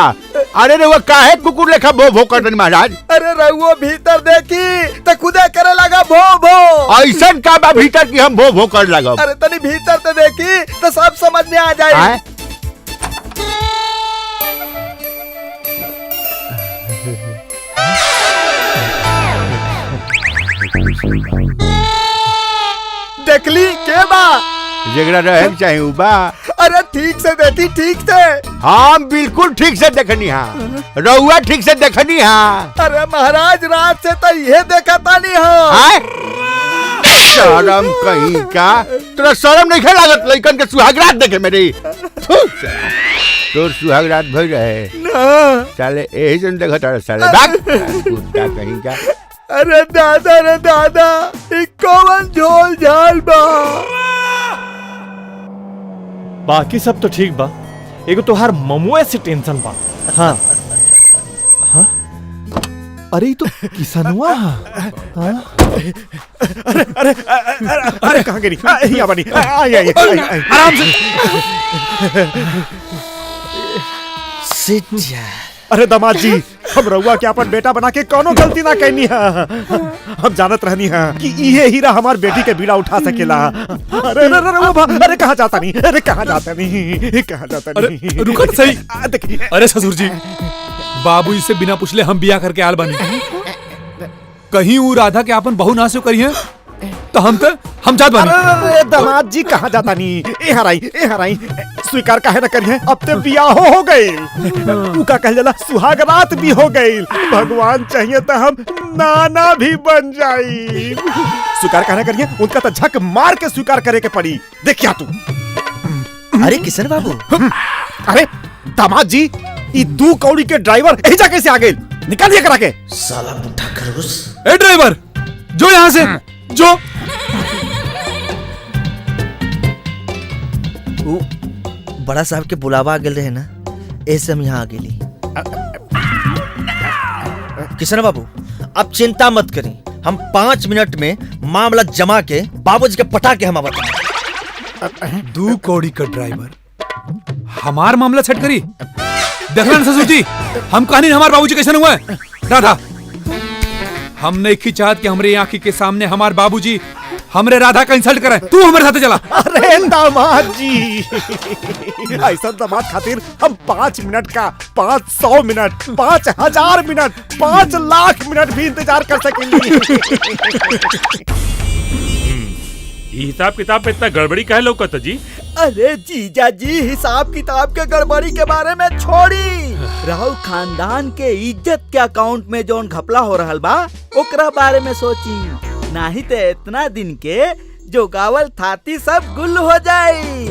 अरे रे वो काहे कुकुर लेखा भो भो करतन महाराज। अरे रहुओ भीतर देखी तो खुदे करे लगा भो भो। ऐसन का बा भीतर की हम भो भो कर लगा। अरे तनी भीतर तो देखी तो सब समझ में आ जाए। देखली के बा? जगरा रहे चाहे उबा। अरे ठीक से देखी, ठीक से। हाँ बिल्कुल ठीक से देखनी हाँ, रहुआ ठीक से देखनी हाँ। अरे महाराज रात से तो ये देखा था नहीं हाँ। शर्म कहीं का, तेरा शर्म नहीं खेला लागत लइकन के सुहागरात देखे मेरी। तोर सुहागरात भई रहे ना। साले यही जन देखा तारा साले भाग कुत्ता कहीं का। अरे दादा, रे दादा, ई कौन झोल झाल बा। बाकी सब तो ठीक बा, एगो तोहार ममुआ से टेंशन बा। हाँ हाँ, अरे ये तो किसनवा। हाँ अरे अरे अरे अरे कहाँ गिरी? यहाँ बनी, आराम से। सिट जा। अरे दामाद जी, हम रउआ के अपन बेटा बना के कोनो गलती ना कहनी है। हम जानत रहनी है कि ये हीरा हमार बेटी के बीड़ा उठा सकेला। अरे अरे अरे अरे कहाँ जाता नहीं, अरे कहाँ जाता नहीं, कहाँ जाता नहीं। रुको सही। अरे ससुर जी, बाबू से बिना पूछले हम बिया करके आल बनी। कहीं वो राधा के अपन बहू ना से करी है तो हम जात बानी। अरे दामाद जी कहाँ जाता नहीं, ए हराई स्वीकार काहे न करी है। अब ते बियाह हो गई, उका कह जाला सुहाग रात भी हो गई। भगवान चाहिए तो हम नाना भी बन जाई। स्वीकार काहे न करिए, उनका तो झक मार के स्वीकार करे के पड़ी। देखिया तू। अरे किशन बाबू। अरे दामाद जी, ये 2 कौड़ी के ड्राइवर यही जा कैसे आ गए? निकालिए करा के। साला बुढ़ा खरगोश। ए ड्राइवर, जो यहाँ से जो। बड़ा साहब के बुलावा आ गए रहे ना, ऐसे हम यहाँ आ गेली। किशन बाबू अब चिंता मत करें, हम 5 मिनट में मामला जमा के बाबूजी के पटा के हम बताएं। 2 कौड़ी का ड्राइवर हमार मामला छट करी। देखना ससुर जी, हम कहानी हमारे बाबूजी कैसे हुआ है। राधा, हम नहीं की चाहत कि हमरे आंखी के सामने हमारे बाबूजी हमरे राधा का इंसल्ट करे। तू हमारे साथ चला। अरे दामाद जी, ऐसा दामाद खातिर हम 5 मिनट का 500 मिनट 5000 मिनट 5 लाख मिनट भी इंतजार कर सकेंगे। हिसाब किताब पे इतना गड़बड़ी काहे लौकत जी? अरे जीजा जी, हिसाब किताब के गड़बड़ी के बारे में छोड़ी, राहुल खानदान के इज्जत के अकाउंट में जोन घपला हो रहल बा ओकरा बारे में सोची। नहीं तो इतना दिन के जो गावल थाती सब गुल हो जाई।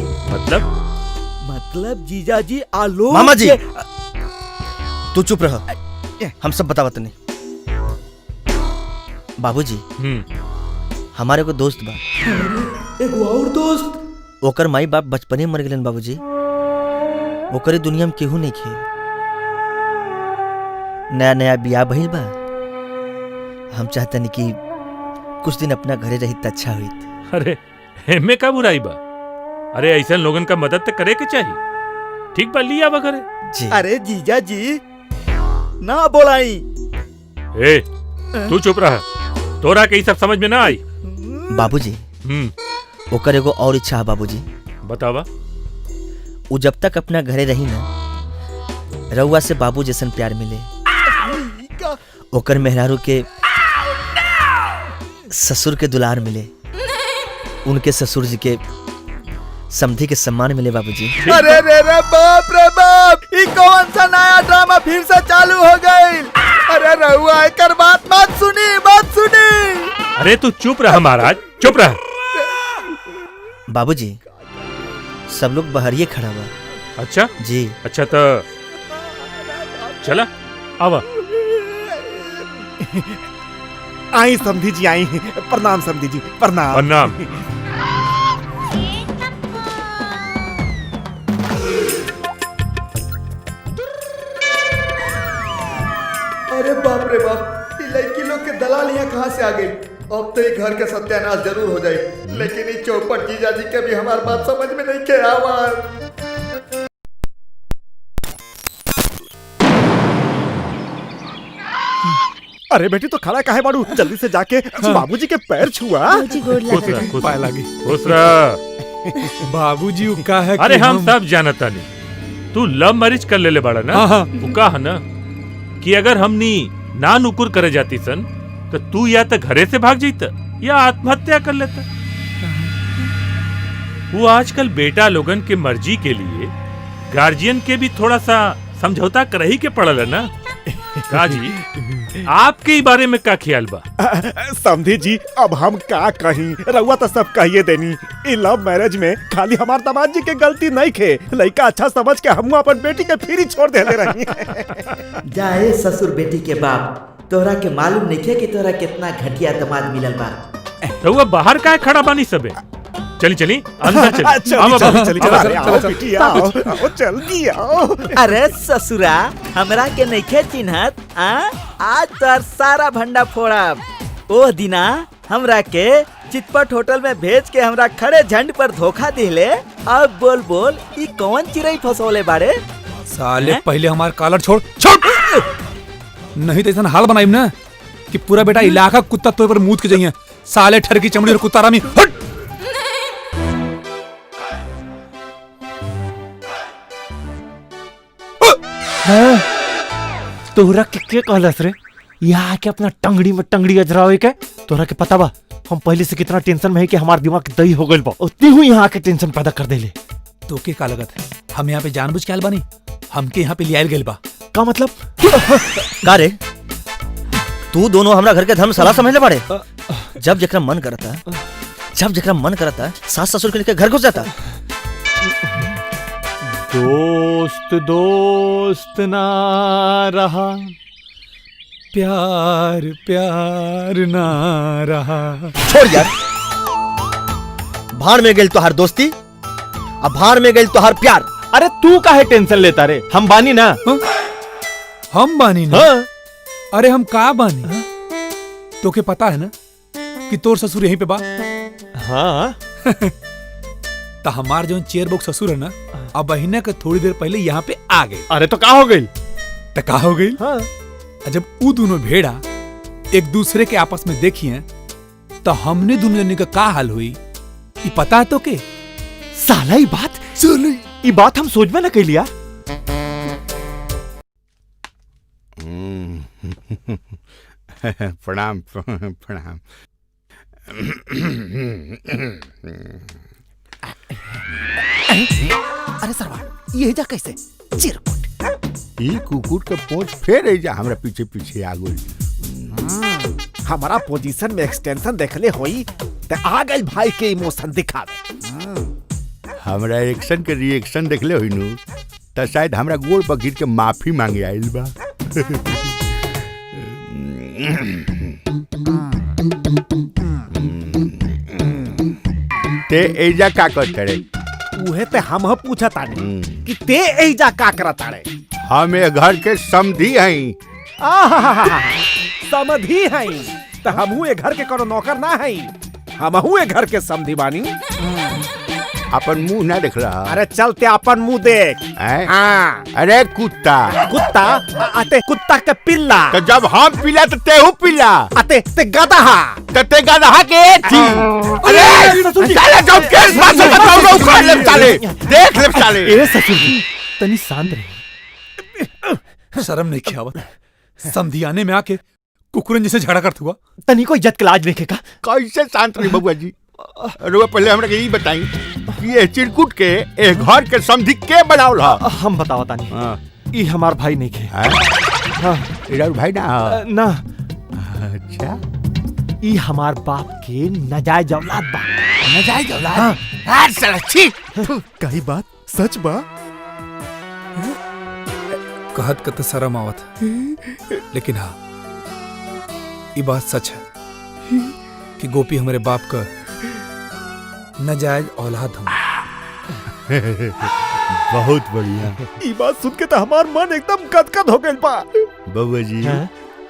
मतलब जीजा जी आलोक मामा जी तू चुप रह, हम सब बतावत नहीं। बाबूजी हमारे को दोस्त बा, एगो और दोस्त। ओकर माई बाप बचपने मर गए बाबूजी, ओकरे दुनिया में केहू नहीं खे। नया नया बियाह भइल बा, हम चाहते नहीं कि कुछ दिन अपना घरे रही तो अच्छा हुई। अरे एमे का बुराई बा? अरे ऐसा लोगन का मदद तो करे के चाहिए। ठीक बा, लिया बा घरे। जी। अरे जीजा जी ना बोलाई। ए तू चुप रहा, तोरा के ई सब समझ में ना आई। बाबूजी ओकर एगो और इच्छा है बाबूजी। बतावा। वो जब तक अपना घरे रही ना, रउआ से बाबू जैसन प्यार मिले, ओकर मेहरारू के ससुर के दुलार मिले, उनके ससुर जी के समधी के सम्मान मिले बाबूजी। अरे रे रे बाप रे बाप, ये कौन सा नया ड्रामा फिर से चालू हो गई? अरे रहुआ एकर बात मत सुनी। अरे तू चुप रहा महाराज, चुप रहा। बाबूजी सब लोग बहरिए खड़ा हुआ। अच्छा जी। अच्छा तो चला आवा। आई समधी जी आई। प्रणाम समधी जी, प्रणाम। प्रणाम। अरे बाप रे बाप, ये लड़की लोग के दलाल यहाँ कहाँ से आ गई? अब तो ये घर का सत्यानाश जरूर हो जाए, लेकिन ये चौपट जीजा जी के भी हमारी बात समझ में नहीं के आवाज। अरे बेटी तो खड़ा काहे बाड़ू? जल्दी से जाके बाबूजी के पैर छुआ। पाए लागी। बाबूजी उ का है? अरे हम सब जानता नहीं, तू लव मैरिज कर ले बाड़ा ना। वो का है ना कि अगर हमनी ना नुकुर करे जाती सन तो तू या तो घरे से भाग जाता या आत्महत्या कर लेता। वो आजकल बेटा लोगन के मर्जी के लिए गार्जियन के भी थोड़ा सा समझौता कर ही के पड़ल है ना। काजी आपके ही बारे में का ख्याल बा? समझी जी अब हम का कहीं, रउआ तो सब कहिए देनी। इ लव मैरिज में खाली हमार दामाद जी के गलती नहीं खे, लड़का अच्छा समझ के हम अपन बेटी के फिर ही छोड़ देले रही। जाए ससुर बेटी के बाप, तोहरा के मालूम नहीं खे कि तोहरा कितना घटिया दामाद मिलल बा। रउआ बाहर का खड़ा बानी सबे? चली चली अंदर चली। जल्दी आओ। अरे ससुरा हमरा के नइखे चिन्हत? आज तोर सारा भंडा फोड़ब। ओ दिना हमरा के चितपट होटल में भेज के हमरा खड़े झंड पर धोखा दिले। अब बोल बोल ई कौन चिरई फसोले बाड़े? साले पहले हमार कॉलर छोड़ नहीं तो ऐसा हाल बनाई ना कि पूरा बेटा इलाका कुत्ता तो पर मूत के जाइए। साले ठर की चमड़ी और कुत्ता रामी हट। तोहरा के कहलस रे यहाँ के अपना टंगड़ी में टंगड़ी अजरावे के? तोहरा के पता बा हम पहले से कितना टेंशन में है कि हमार दिमाग दही हो गइल बा, उतनी हुई यहाँ के टेंशन पैदा कर देले। तो के का लगत है हम यहाँ पे जानबूझ के आयल बानी? हमके यहाँ पे लियाल गइल बा का मतलब? का रे तू दोनों हमरा घर के धर्मशाला समझ ले बाड़े? जब जकरा मन करता सास ससुर के लेके घर घुस जाता। दोस्त ना रहा, प्यार ना रहा। छोड़ यार, भाड़ में गेल तोहार दोस्ती, अब भाड़ में गेल तोहार प्यार। अरे तू काहे टेंशन लेता रे? हम बानी ना। हम बानी ना? अरे हम का बानी? तो के पता है ना कि तोर ससुर यहीं पे बा? हाँ। तो हमार जो चेयर बुक ससुर है ना, अब बहिना के थोड़ी देर पहले यहाँ पे आ गए। अरे तो का हो गई? तो का हो गई? हाँ। जब वो दोनों भेड़ा एक दूसरे के आपस में देखी तो हमने दोनों जने का का हाल हुई ये पता है तो के? साला ये बात हम सोच में न कह लिया। प्रणाम। अरे सरवा ये जा कैसे? चिरकुट ई कुकुर के पूंछ फेर जा हमरा पीछे पीछे आ गई। हमारा पोजीशन में एक्सटेंशन देखले होई ते आ गई भाई के इमोशन दिखावे। हमरा एक्शन के रिएक्शन देखले होई नु त शायद हमरा गोड़ पर गिर के माफी मांगे आइल बा। ते एजा का करत रे? उहे ते हम पूछा तानी कि ते एजा का करत तारे? हम ए घर के समधी हई। समधी हई तो हमहू ये घर के कोनो नौकर ना है, हमहू ये घर के समधी बानी। अपन मुंह ना देख रहा। अरे चलते अपन मुंह देख। हाँ। अरे कुत्ता कुत्ता आते कुत्ता के पिल्ला। तो जब हम पिला तो तेहू पिला। आते ते गधा तो ते गधा के थी। अरे साले जब केस बात से बताओ तो उखाड़ ले साले, देख ले साले। ए ससुर जी तनी शांत रहे। शर्म नहीं किया आवत समधी आने में आके कुकुरन जैसे झगड़ा करत हुआ। तनी को इज्जत के लाज देखेगा। कैसे शांत रही बबुआ जी? रुआ पहले हमरा के यही बताई कि ये चिरकुट के ए घर के समधी के बनावल ह? हम बतावा तानी। ई हमार भाई नहीं खे। हां इधर भाई ना ना। अच्छा ई हमार बाप के नाजायज औलाद बा। नाजायज औलाद? हां साला छी। कही बात सच बा? कहत कत शर्म आवत लेकिन हाँ ये बात सच है कि गोपी हमारे बाप का नाजायज औलाद हम। बहुत बढ़िया। ये बात सुन के तो हमार मन एकदम गदगद हो गइल बा। बबुआ जी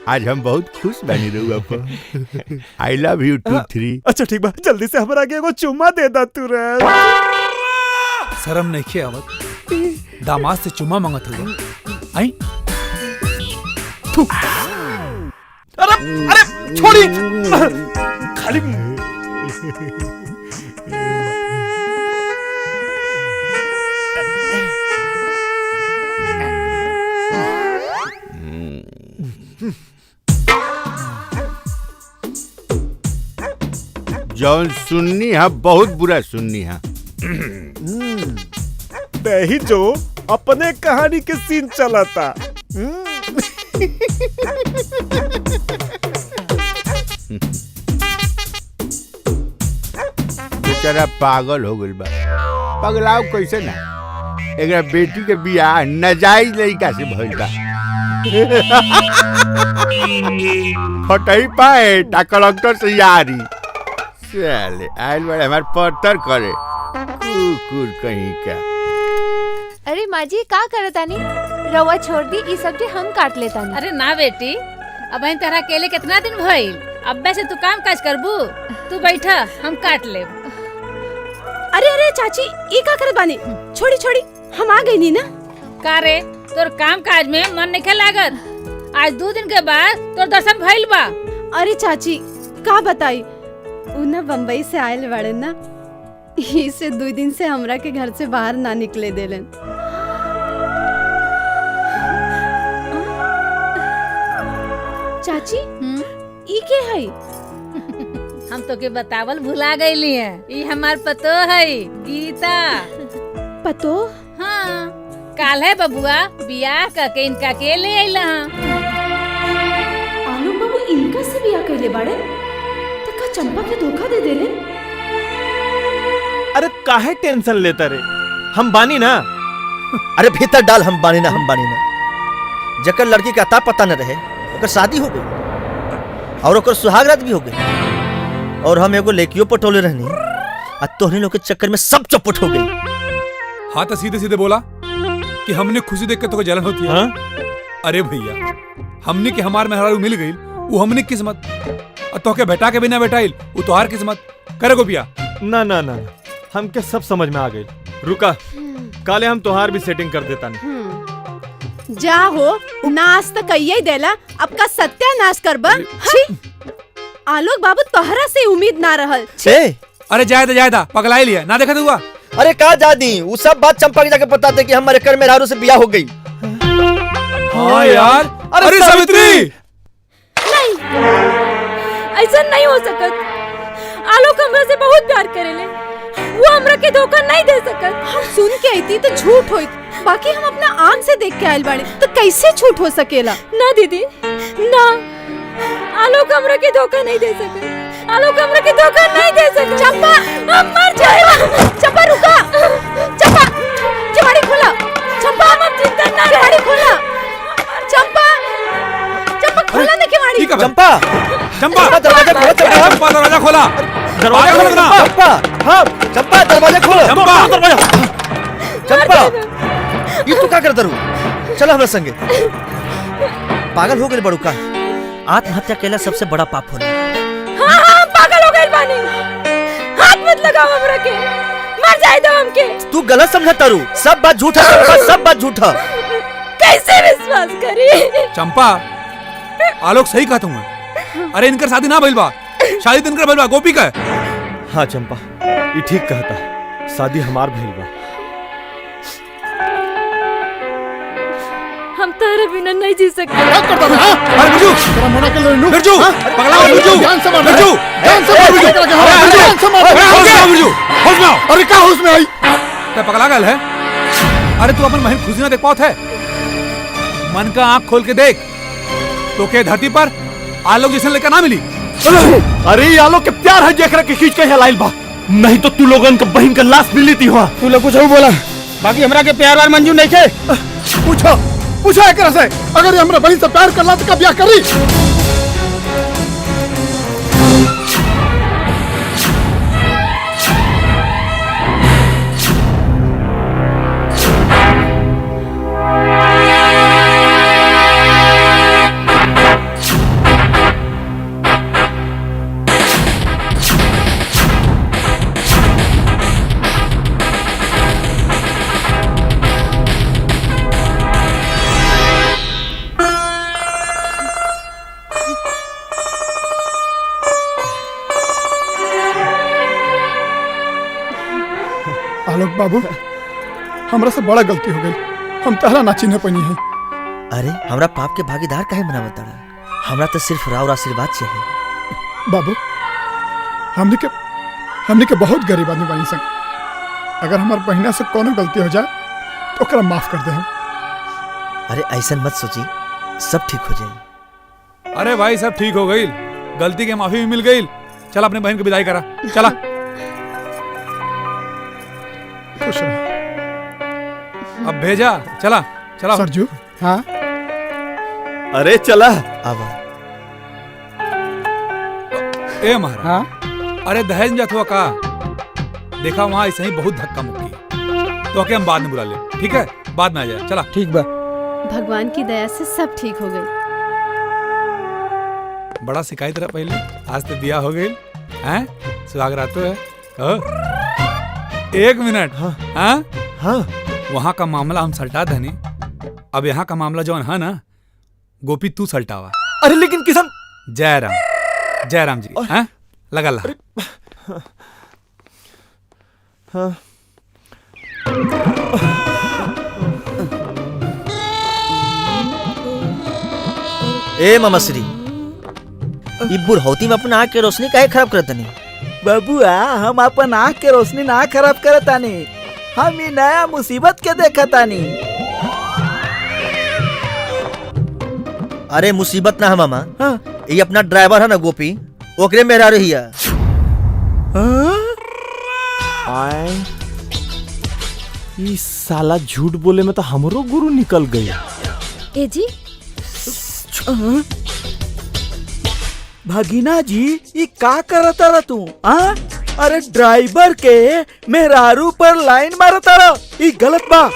आज हम बहुत खुश बनी रहुआ पर। I love you 2 3। अच्छा ठीक बा, जल्दी से हमरा के एगो चुम्मा दे दा तू रे। शर्म नहीं किया आवत दामाद से चुम्मा मांगत हुआ। आई अरे छोड़ी खाली जौन सुननी है बहुत बुरा सुननी है। दही जो अपने कहानी के सीन चलाता। बेचारा पागल हो गइल बा। पगलाव कैसे ना? एकरा बेटी के बियाह नाजायज लड़का से भइल बा। फटई पाए ता कलेक्टर से यारी। चले आइल बड़े हमार पत्थर करे कुकुर कहीं का। अरे माँ जी का करतानी? रवा छोड़ दी, ई सब्जी हम काट लेतानी। अरे ना बेटी, अब इन तरह अकेले कितना दिन भइल? अब्बे से तू काम काज करबू, तू बैठा हम काट ले। अरे अरे चाची ई का करत बानी? छोड़ी छोड़ी हम आ गई नी ना। का रे तोर काम काज में मन नहीं लागत? आज 2 दिन के बाद तोर दर्शन भइल बा। अरे चाची का बताई, उ ना बम्बई से आयल बड़े ना, इसे 2 दिन से हमरा के घर से बाहर ना निकले देलन। चाची ई के है? हम तो के बतावल भुला गईली है, ई हमार पतो है गीता। पतो? हाँ काल है बबुआ बियाह करके इनका के ले आइला। आलोक बाबू इनका से बियाह कैले बाड़े? तो का चंपा के धोखा दे देले? अरे काहे टेंशन लेता रे, हम बानी ना। अरे भीतर डाल हम बानी ना। जकर लड़की का अता पता न रहे ओकर शादी हो गई और ओकर सुहागरात भी हो गई और हम एगो लेकियो पटोले रहनी आ तोहनी लोग के चक्कर में सब चौपट हो गई। हाँ तो सीधे सीधे बोला कि हमने खुशी देख के तो जलन होती है। अरे भैया हमने के हमार मेहरारू मिल गई वो हमने किस्मत, और तो के बेटा के बिना बेटाइल वो तोहार किस्मत। करे गोपिया ना ना ना हमके सब समझ में आ गई। रुका काले हम तोहार भी सेटिंग कर देता नहीं। जा हो नाश तो कहिए देला, अब का सत्यानाश करबा। छी आलोक बाबू तोहरा से उम्मीद ना रहल। अरे जायदा पगलाई लिया ना देखा हुआ। अरे का जादी वो सब बात चंपा के जाके पता थे कि हमारे कर मेहरारू से बियाह हो गई। हाँ यार अरे सावित्री नहीं ऐसा नहीं हो सकत। आलोक हमरा से बहुत प्यार करेले, वो हमरा के धोखा नहीं दे सकत। हम सुन के आईती तो झूठ होई, बाकी हम अपना आँख से देख के आयल बाड़े तो कैसे झूठ हो सकेला? ना दीदी ना, आलोक हमरा के धोखा नहीं दे सकत। आलोक हमरा के धोखा नहीं दे सकत। चंपा हम मर जाएगा। चंपा रुका, चंपा केवाड़ी खोला। चंपा हम चिंता ना, केवाड़ी खोला। चंपा खोला ना केवाड़ी। चंपा दरवाजा खोलो। चंपा दरवाजा खोला। दरवाजा खोलो ना चंपा दरवाजा खोलो। चंपा ये तू क्या करता रू? चलो हमरा संगे। पागल हो गए बड़ू का? आत्महत्या केला सबसे बड़ा पाप होला। हाँ हाँ पागल हो गए बानी। हाथ मत लगाओ हमरा के, मर जाए दो हमके। तू गलत समझा तारू, सब बात झूठा चंपा, सब बात झूठा। कैसे विश्वास करी? चंपा आलोक सही कहता हूँ। अरे इनकर शादी ना भइल बा, शादी तो इनकर भइल बा गोपी का। हाँ चंपा ये ठीक कहता, शादी हमार भइल बा। हम तेरे बिना नहीं जी सकते। अरे बिरजू, तेरा मोना के ले बिरजू, पगला मत बिरजू, ध्यान से मार, बिरजू, ध्यान से मार, ध्यान से मार। बिरजू, होश में आओ। अरे क्या होश में आई? क्या पगला गल है? अरे तू अपन बहन खुशी ना देख पाओ है? मन का आंख खोल के देख, तो के धरती पर आलोक जैसे लेकर ना मिली। अरे ये आलोक के प्यार है देख रहा कि खींच के यहाँ लाइल बा, नहीं तो तू लोगन का बहन का लाश मिली थी वहाँ। तू लोग कुछ बोला, बाकी हमरा के प्यार वार मंजूर नहीं थे। पूछो पूछो एकरा से, अगर ये हमरा बहन से प्यार करला तो का ब्याह करी? आलोक बाबू, हमरा से बड़ा गलती हो गई, हम तहरा ना चिन्ह पनी है। अरे हमरा पाप के भागीदार काहे बनावत तारा? हमरा तो सिर्फ राव आशीर्वाद चाहिए। बाबू हमने के बहुत गरीब आदमी बनी संग, अगर हमार बहिना से कोनो गलती हो जाए तो ओकरा माफ कर दे हम। अरे ऐसा मत सोची, सब ठीक हो जाए। अरे भाई सब ठीक हो गई, गलती के माफी भी मिल गई। चल अपने बहन को विदाई करा, चला। खुश रहो। अब भेजा, चला चला सरजू। हाँ अरे चला। आवा। ए महाराज। हाँ? अरे दहेज में जात हुआ का? देखा वहाँ ऐसे ही बहुत धक्का मुक्की, तो आके हम बाद में बुला ले, ठीक है? बाद में आ जाए, चला। ठीक बा। भगवान की दया से सब ठीक हो गई। बड़ा शिकायत रहा पहले, आज तो बिया हो गई हैं? सुहागरात है। एक मिनट। हाँ हाँ वहाँ का मामला हम सल्टा धनी, अब यहाँ का मामला जो है ना, गोपी तू सल्टावा। अरे लेकिन किसम। जय राम जी। हैं? लगा ला। हाँ। ए ममश्री, ई बुढ़ौती में अपना आँख के रोशनी काहे खराब करत नहीं? बबुआ हम अपन आँख के रोशनी ना खराब करतानी, हम ये नया मुसीबत के देखतानी। अरे मुसीबत ना है मामा। हाँ? ये अपना ड्राइवर है ना गोपी, ओकरे मेरा रही है। इस साला झूठ बोले में तो हमरो गुरु निकल गई। ए जी भगीना जी ये का करता रहा तू? अरे ड्राइवर के मेहरारू पर लाइन मारता रहा, ये गलत बा।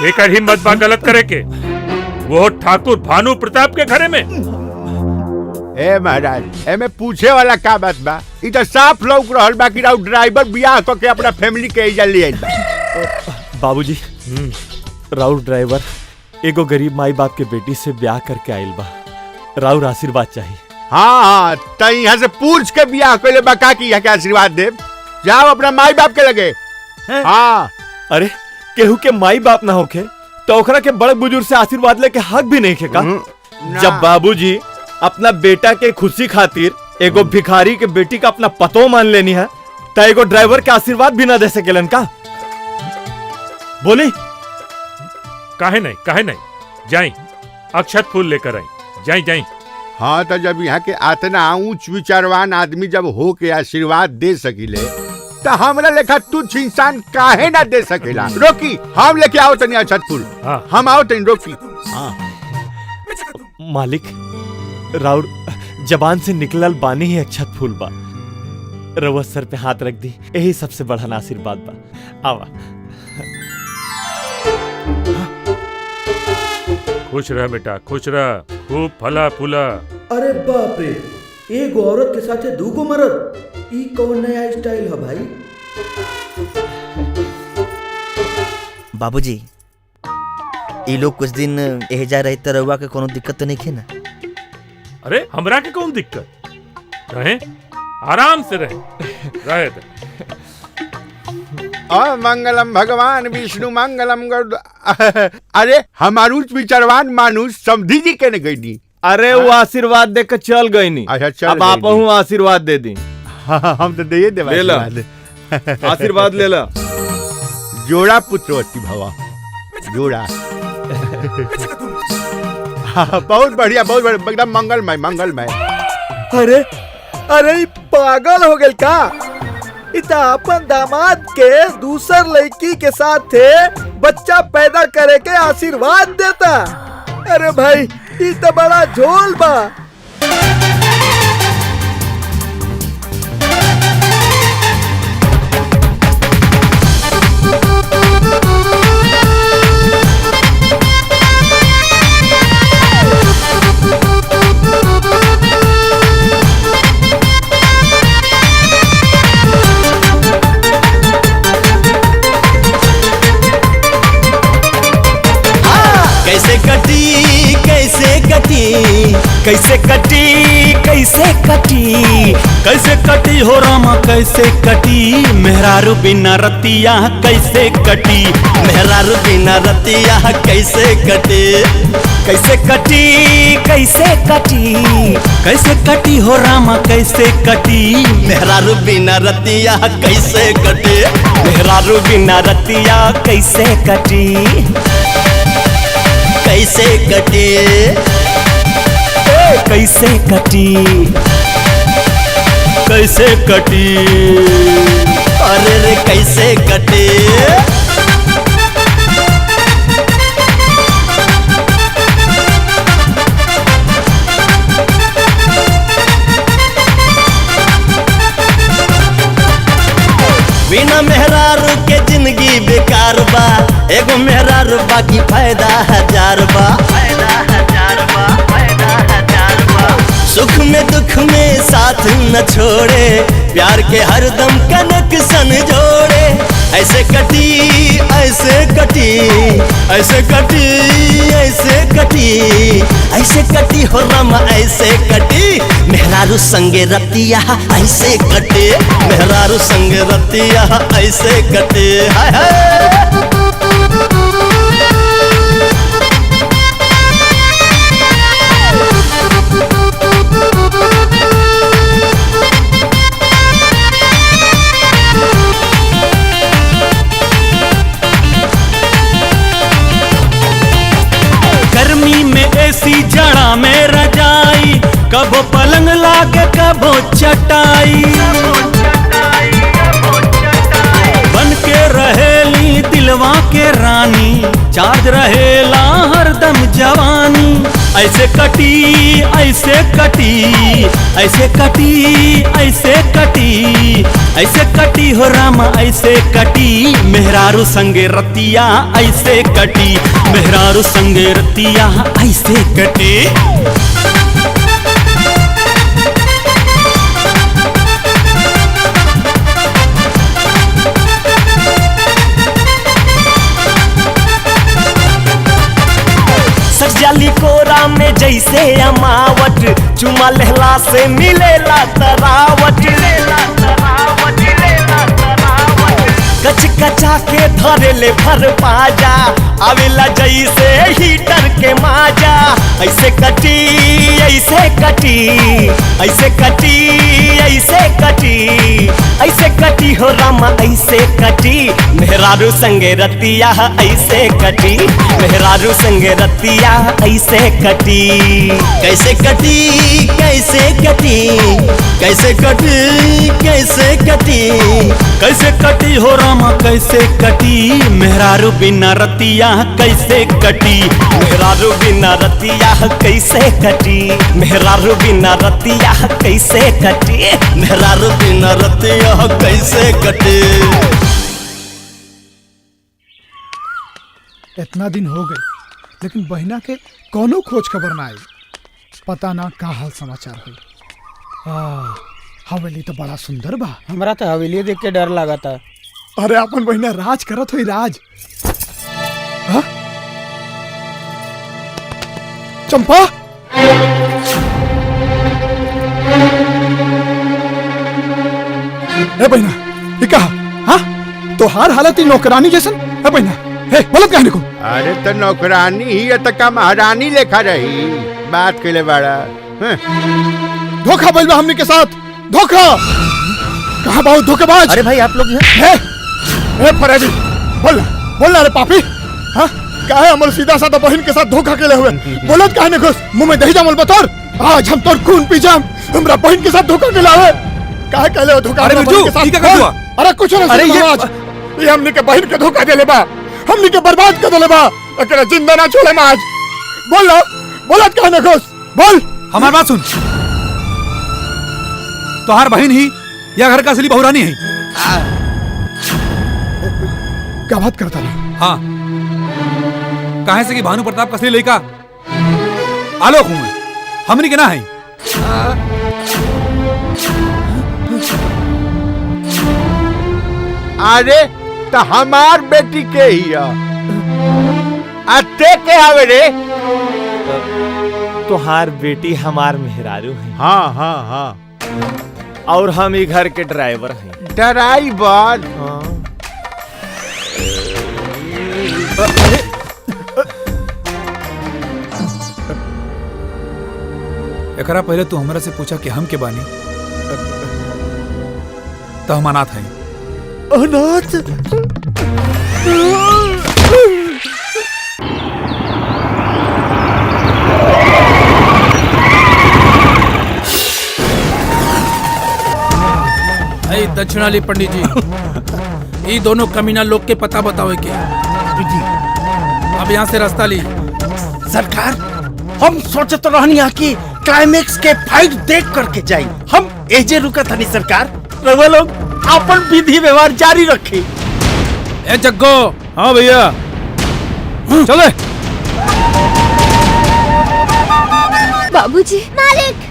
एकर हिम्मत बा गलत करे के, वो ठाकुर भानु प्रताप के घरे में। ए महाराज, एमे पूछे वाला का बात बा? ई तो साफ लौक रहल बा कि राउ ड्राइवर बियाह क के अपना फैमिली के इजा ले आइल बा। बाबूजी, राउर ड्राइवर एगो गरीब माई बाप के बेटी से ब्याह करके आइल बा, राउर आशीर्वाद चाहिए। हाँ त यहाँ से पूछ के बियाह कैले बा का कि यहाँ के आशीर्वाद दे। जाओ अपना माई बाप के लगे। हाँ अरे केहू के माई बाप ना होखे तो ओकरा के बड़े बुजुर्ग से आशीर्वाद लेके हक भी नहीं खेका। जब बाबूजी अपना बेटा के खुशी खातिर एगो भिखारी के बेटी का अपना पतो मान लेनी है, तो एगो ड्राइवर के आशीर्वाद भी ना दे सकेलन का? बोली काहे नहीं जाई, अक्षत फूल लेकर आई, जाई। हाँ तो जब यहाँ के आतना ऊंच विचारवान आदमी जब हो के आशीर्वाद दे सकीले, तो हमरा लेखा तुच्छ इंसान काहे ना दे सकेला? रोकी, हम लेके आओ तनी अक्षत फूल। हम आओ तनी, रोकी। मालिक, राउर जबान से निकलल बानी ही अक्षत फूल बा, रउआ सर पे हाथ रख दी, यही सबसे बड़ा आशीर्वाद बा। आवा। खुश रह बेटा, खुश रह, खूब फला फूला, अरे बाप रे, एगो औरत के साथे दूगो मर्द, ई कौन नया स्टाइल है भाई? बाबूजी, ये लोग कुछ दिन एहजा रहे तो रउआ के कोनो दिक्कत तो नहीं है ना? अरे हमरा के कौन दिक्कत रहे, आराम से रहे दे। मंगलम भगवान विष्णु मंगलम गरुड़। अरे हमारू विचारवान मानुष समझी जी के नहीं गई। अरे वो आशीर्वाद दे के चल गई नी। अच्छा चल, अब आप आशीर्वाद दे दी। हाँ, हम तो दे दे। ले ला आशीर्वाद ले ला। जोड़ा पुत्रवती भवा, जोड़ा। बहुत बढ़िया, बहुत बढ़िया, एकदम मंगलमय मंगलमय। अरे अरे पागल हो गए का? इता अपन दामाद के दूसर लड़की के साथ थे बच्चा पैदा करे के आशीर्वाद देता। अरे भाई ये तो बड़ा झोल बा। कैसे कटी कैसे कटी कैसे कटी कैसे कटी कैसे कटी हो रामा कैसे कटी मेहरारू बिना रतिया कैसे कटी मेहरारू बिना रतिया कैसे कटी कैसे कटी कैसे कटी कैसे कटी हो रामा कैसे कटी मेहरारू बिना रतिया कैसे कटी मेहरारू बिना रतिया कैसे कटी कैसे कटी कैसे कटी कैसे कटी अरे रे कैसे कटी बिना मेहरारू के जिंदगी बेकार बा एगो मेहरारू बाकी फायदा हजार बा सुख में दुख में साथ न छोड़े प्यार के हरदम कनेक्शन जोड़े ऐसे कटी ऐसे कटी ऐसे कटी ऐसे कटी ऐसे कटी हो रामा ऐसे कटी मेहरारू संगे रतिया ऐसे कटे मेहरारू संगे रतिया ऐसे कटे हाय हाय गर्मी में एसी जड़ा में रजाई कबो पलंग लागे कबो चटाई बन के रहेली दिलवा के रानी चार्ज रहेला हरदम जवानी ऐसे कटी ऐसे कटी ऐसे कटी ऐसे कटी ऐसे कटी हो रामा ऐसे कटी मेहरारू संगे रतिया ऐसे कटी मेहरारू संगे रतिया ऐसे कटी सजाली कोरा में जैसे अमावट चुमा लहला से मिलेला तरावट कच कचा के धरे ले भर पाजा आवेला जैसे हीटर के माजा ऐसे कटी ऐसे कटी ऐसे कटी ऐसे कटी ऐसे कटी हो रामा ऐसे कटी मेहरारू संगे रतिया ऐसे कटी मेहरारू संगे रतिया ऐसे कटी कैसे कटी कैसे कटी कैसे कटी कैसे कटी कैसे कटी हो रामा कैसे कटी मेहरारू बिना रतिया कैसे कटी मेहरारू बिना रतिया कैसे कटी मेहरारू बिना रतिया कैसे कटी मेहरारू बिना रतिया कैसे कटी इतना दिन हो गए लेकिन बहिना के कोनो खोज खबर ना आई। पता ना का हाल समाचार हुई। हवेली तो बड़ा सुंदर बा। हमरा तो हवेली देख के डर लगा था। अरे अपन बहिना राज करत हुई राज। हाँ? चंपा ए बहिना ये कहा? हाँ तो हार हालत ही नौकरानी जैसन है बहिना। हे बोलो कहने को। अरे तो नौकरानी ही है तो का महारानी लेखा रही बात के लिए बड़ा। धोखा बोल हमने के साथ धोखा। कहा बहुत धोखेबाज। अरे भाई आप लोग फरेबी बोल रे पापी। हाँ काहे हमर सीधा साधा बहन के साथ धोखा केले हुए बोलत काहे ने खुश मुंह में दही जमल बतौर। आज हम तोर खून पी जाम हमरा बहन के साथ धोखा केला हुए काहे कहले हो धोखा। अरे बिरजू ठीक है हुआ। अरे कुछ ना। अरे ये हमने के बहन के धोखा देले बा हमने के बर्बाद कर देले बा अकेला जिंदा ना छोड़े आज। बोल बोलत काहे ने खुश बोल। हमारी बात सुन तोहार बहन ही या घर का असली बहुरानी है। क्या बात करता है? हाँ कहे से कि भानु प्रताप का असली लड़का आलोक हूं मैं हमनी के ना है। अरे तो हमार बेटी के ही अते के आवे रे। तोहार बेटी हमार मेहरारू है। हाँ हाँ हाँ और हम ही घर के ड्राइवर हैं। ड्राइवर? एकरा पहले तू हमरा से पूछा कि हम के बानी तो हम अनाथ हैं। अनाथ? दक्षिणाली पंडित जी ये दोनों कमीना लोग के पता बताओ के। अब यहाँ से रास्ता ली। सरकार हम सोचे तो रहनी कि क्लाइमेक्स के फाइट देख करके जाई हम एजे रुका था। नहीं सरकार रवा लोग अपन विधि व्यवहार जारी रखे। ए जग्गो। हाँ भैया चले। बाबूजी मालिक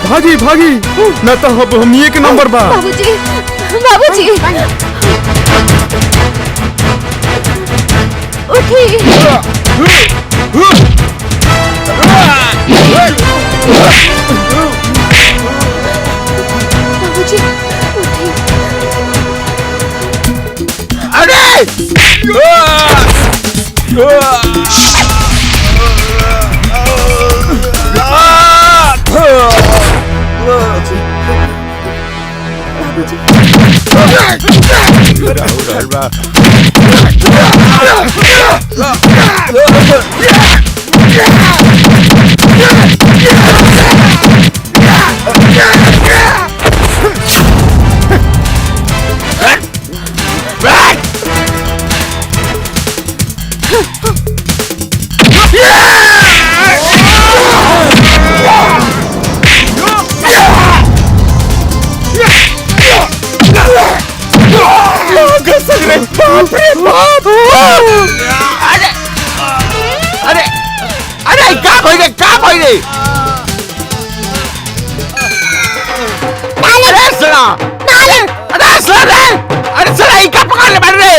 भागी भागी न तो हम एक नंबर बा। बाबूजी बाबूजी उठी। बाबूजी उठी। अरे बाबूजी अरे अरे क्या भाई अरे सुना अरे सुना अरे सुना क्या पकड़ ले बैठ रे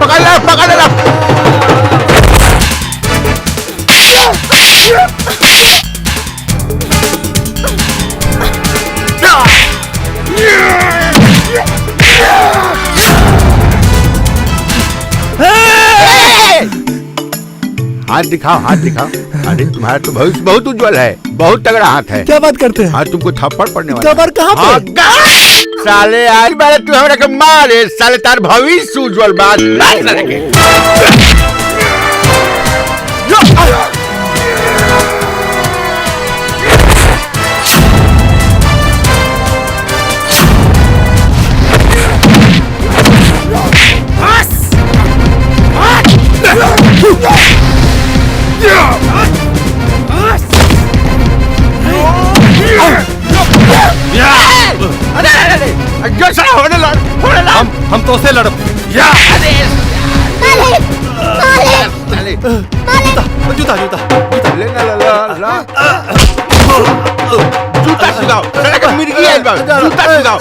पकड़ ले हाथ दिखाओ अरे तुम्हारा तो भविष्य बहुत उज्जवल है, बहुत तगड़ा हाथ है। क्या बात करते हैं? हाँ तुमको थप्पड़ पड़ने वाला। कबर कहाँ पे? साले आज बार तू हमरा के मारे साले तार भविष्य उज्जवल बात हम तो से लड़ जूता सिखाओ मिर्गी है जूता सिखाओ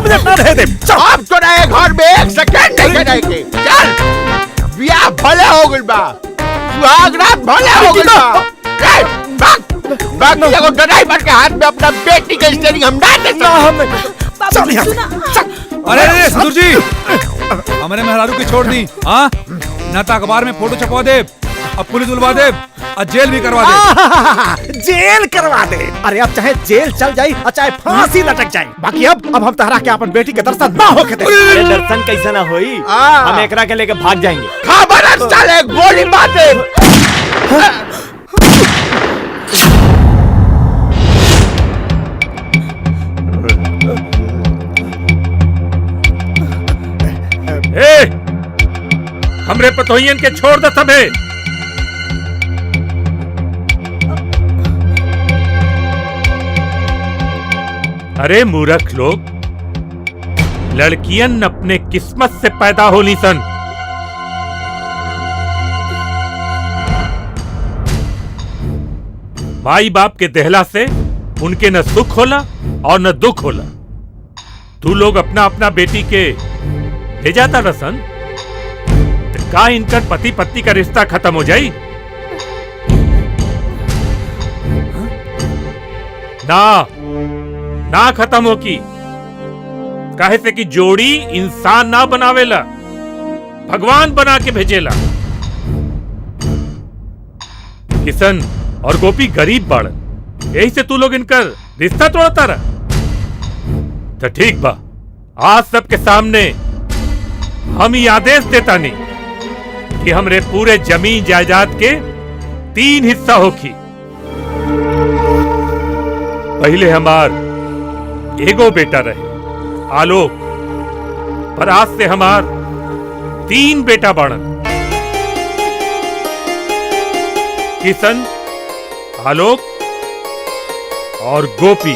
आप तो रहे घर में एक सेकंड नहीं रहेंगे। चल ब्याह भले हो गइल बा, सुहाग रात भले हो गइल बा। बाकी एगो ड्राइवर के हाथ में अपना बेटी के स्टीयरिंग हम ना दे सकते। चल यहाँ से, चल। अरे ससुर जी हमारे मेहरारू की छोड़ दी। हाँ ना तो अखबार में फोटो छपवा दे, अब पुलिस बुलवा दे और जेल भी करवा दे। जेल करवा दे। अरे अब चाहे जेल चल जाई और चाहे फांसी लटक जाए, बाकी अब हम तहरा के अपन बेटी के दर्शन ना होके दे। अरे दर्शन कैसा ना होई, हम एकरा के लेके भाग जाएंगे। खबर चले गोली मार दे। ए, हमरे पतोहियन के छोड़ दे सबे। अरे मूर्ख लोग, लड़कियन अपने किस्मत से पैदा होली सन। माई बाप के देहला से उनके न सुख होला और न दुख होला। तू लोग अपना अपना बेटी के ले जाता रसन, तो का इनकर पति पत्नी का रिश्ता खत्म हो जाई? ना खत्म हो की, काहे से कि जोड़ी इंसान ना बनावेला, भगवान बना के भेजेला। किशन और गोपी गरीब बाड़न, यही से तू लोग इनकर रिश्ता तोड़ता रहा। तो ठीक बा, आज सबके सामने हम ये आदेश देता नहीं कि हमरे पूरे जमीन जायदाद के 3 हिस्सा होखी। पहले हमार एगो बेटा रहे आलोक, पर आज से हमार 3 बेटा बाड़न, किशन, आलोक और गोपी।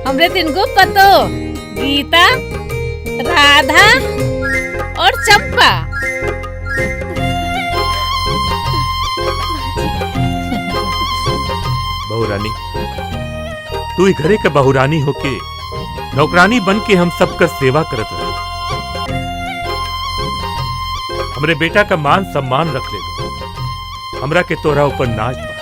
हमरे 3 को पतो, गीता, राधा और चंपा। बहुरानी, तू घरे के बहुरानी होके नौकरानी बन के हम सबका सेवा करत रहे। हमरे बेटा का मान सम्मान रख ले लो, हमरा के तोरा ऊपर नाच बा।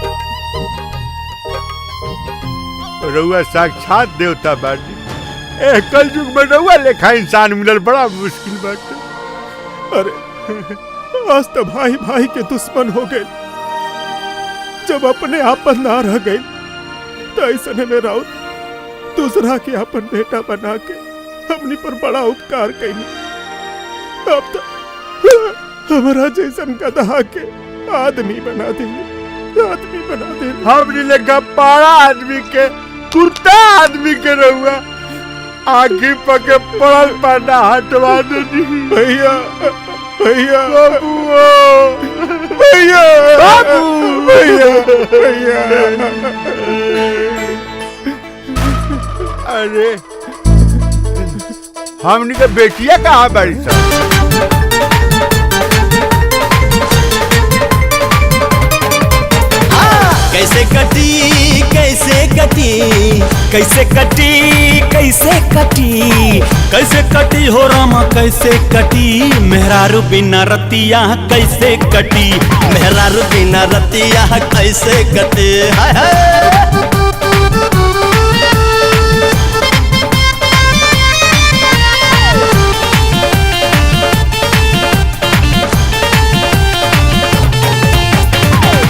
रउआ साक्षात देवता बाटी। ए कल युग में रउआ लेखा इंसान मिलल बड़ा मुश्किल बाटे। अरे आज तो भाई भाई के दुश्मन हो गए, जब अपने आपन ना रह गए तो ऐसा में राउत दूसरा के अपन बेटा बना के हमनी पर बड़ा उपकार कैनी। अब तो हमारा जैसन गधा के आदमी बना देंगे, आदमी बना देंगे। हमनी लेखा पाड़ा आदमी के कुर्ता आदमी के रहुआ आखी पके पड़ल पाना हटवा देनी। भैया भैया भैया भैया भैया। अरे हमनी के बेटिया कहाँ बड़ी सब? कैसे कटी कैसे कटी कैसे कटी कैसे कटी कैसे कटी हो रामा कैसे कटी मेहरारू बिना रतिया कैसे कटी मेहरारू बिना रतिया कैसे कटी हाय हाय।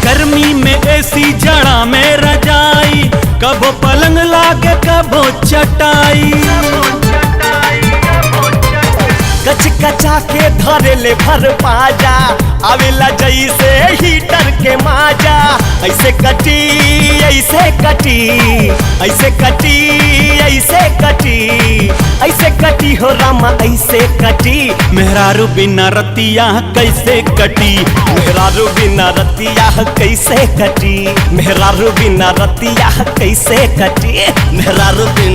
गर्मी में एसी जड़ा में रजाई कबो पलंग लागे कबो चटाई कच कचा के धरे ले भर पाजा आवेला जैसे हीटर के माजा ऐसे कटी ऐसे कटी ऐसे कटी ऐसे कटी ऐसे कटी हो रामा ऐसे कटी मेहरारू बिना रतिया कैसे कटी मेहरारू बिना रतिया कैसे कटी मेहरारू बिना रतिया कैसे कटी मेहरारू बिना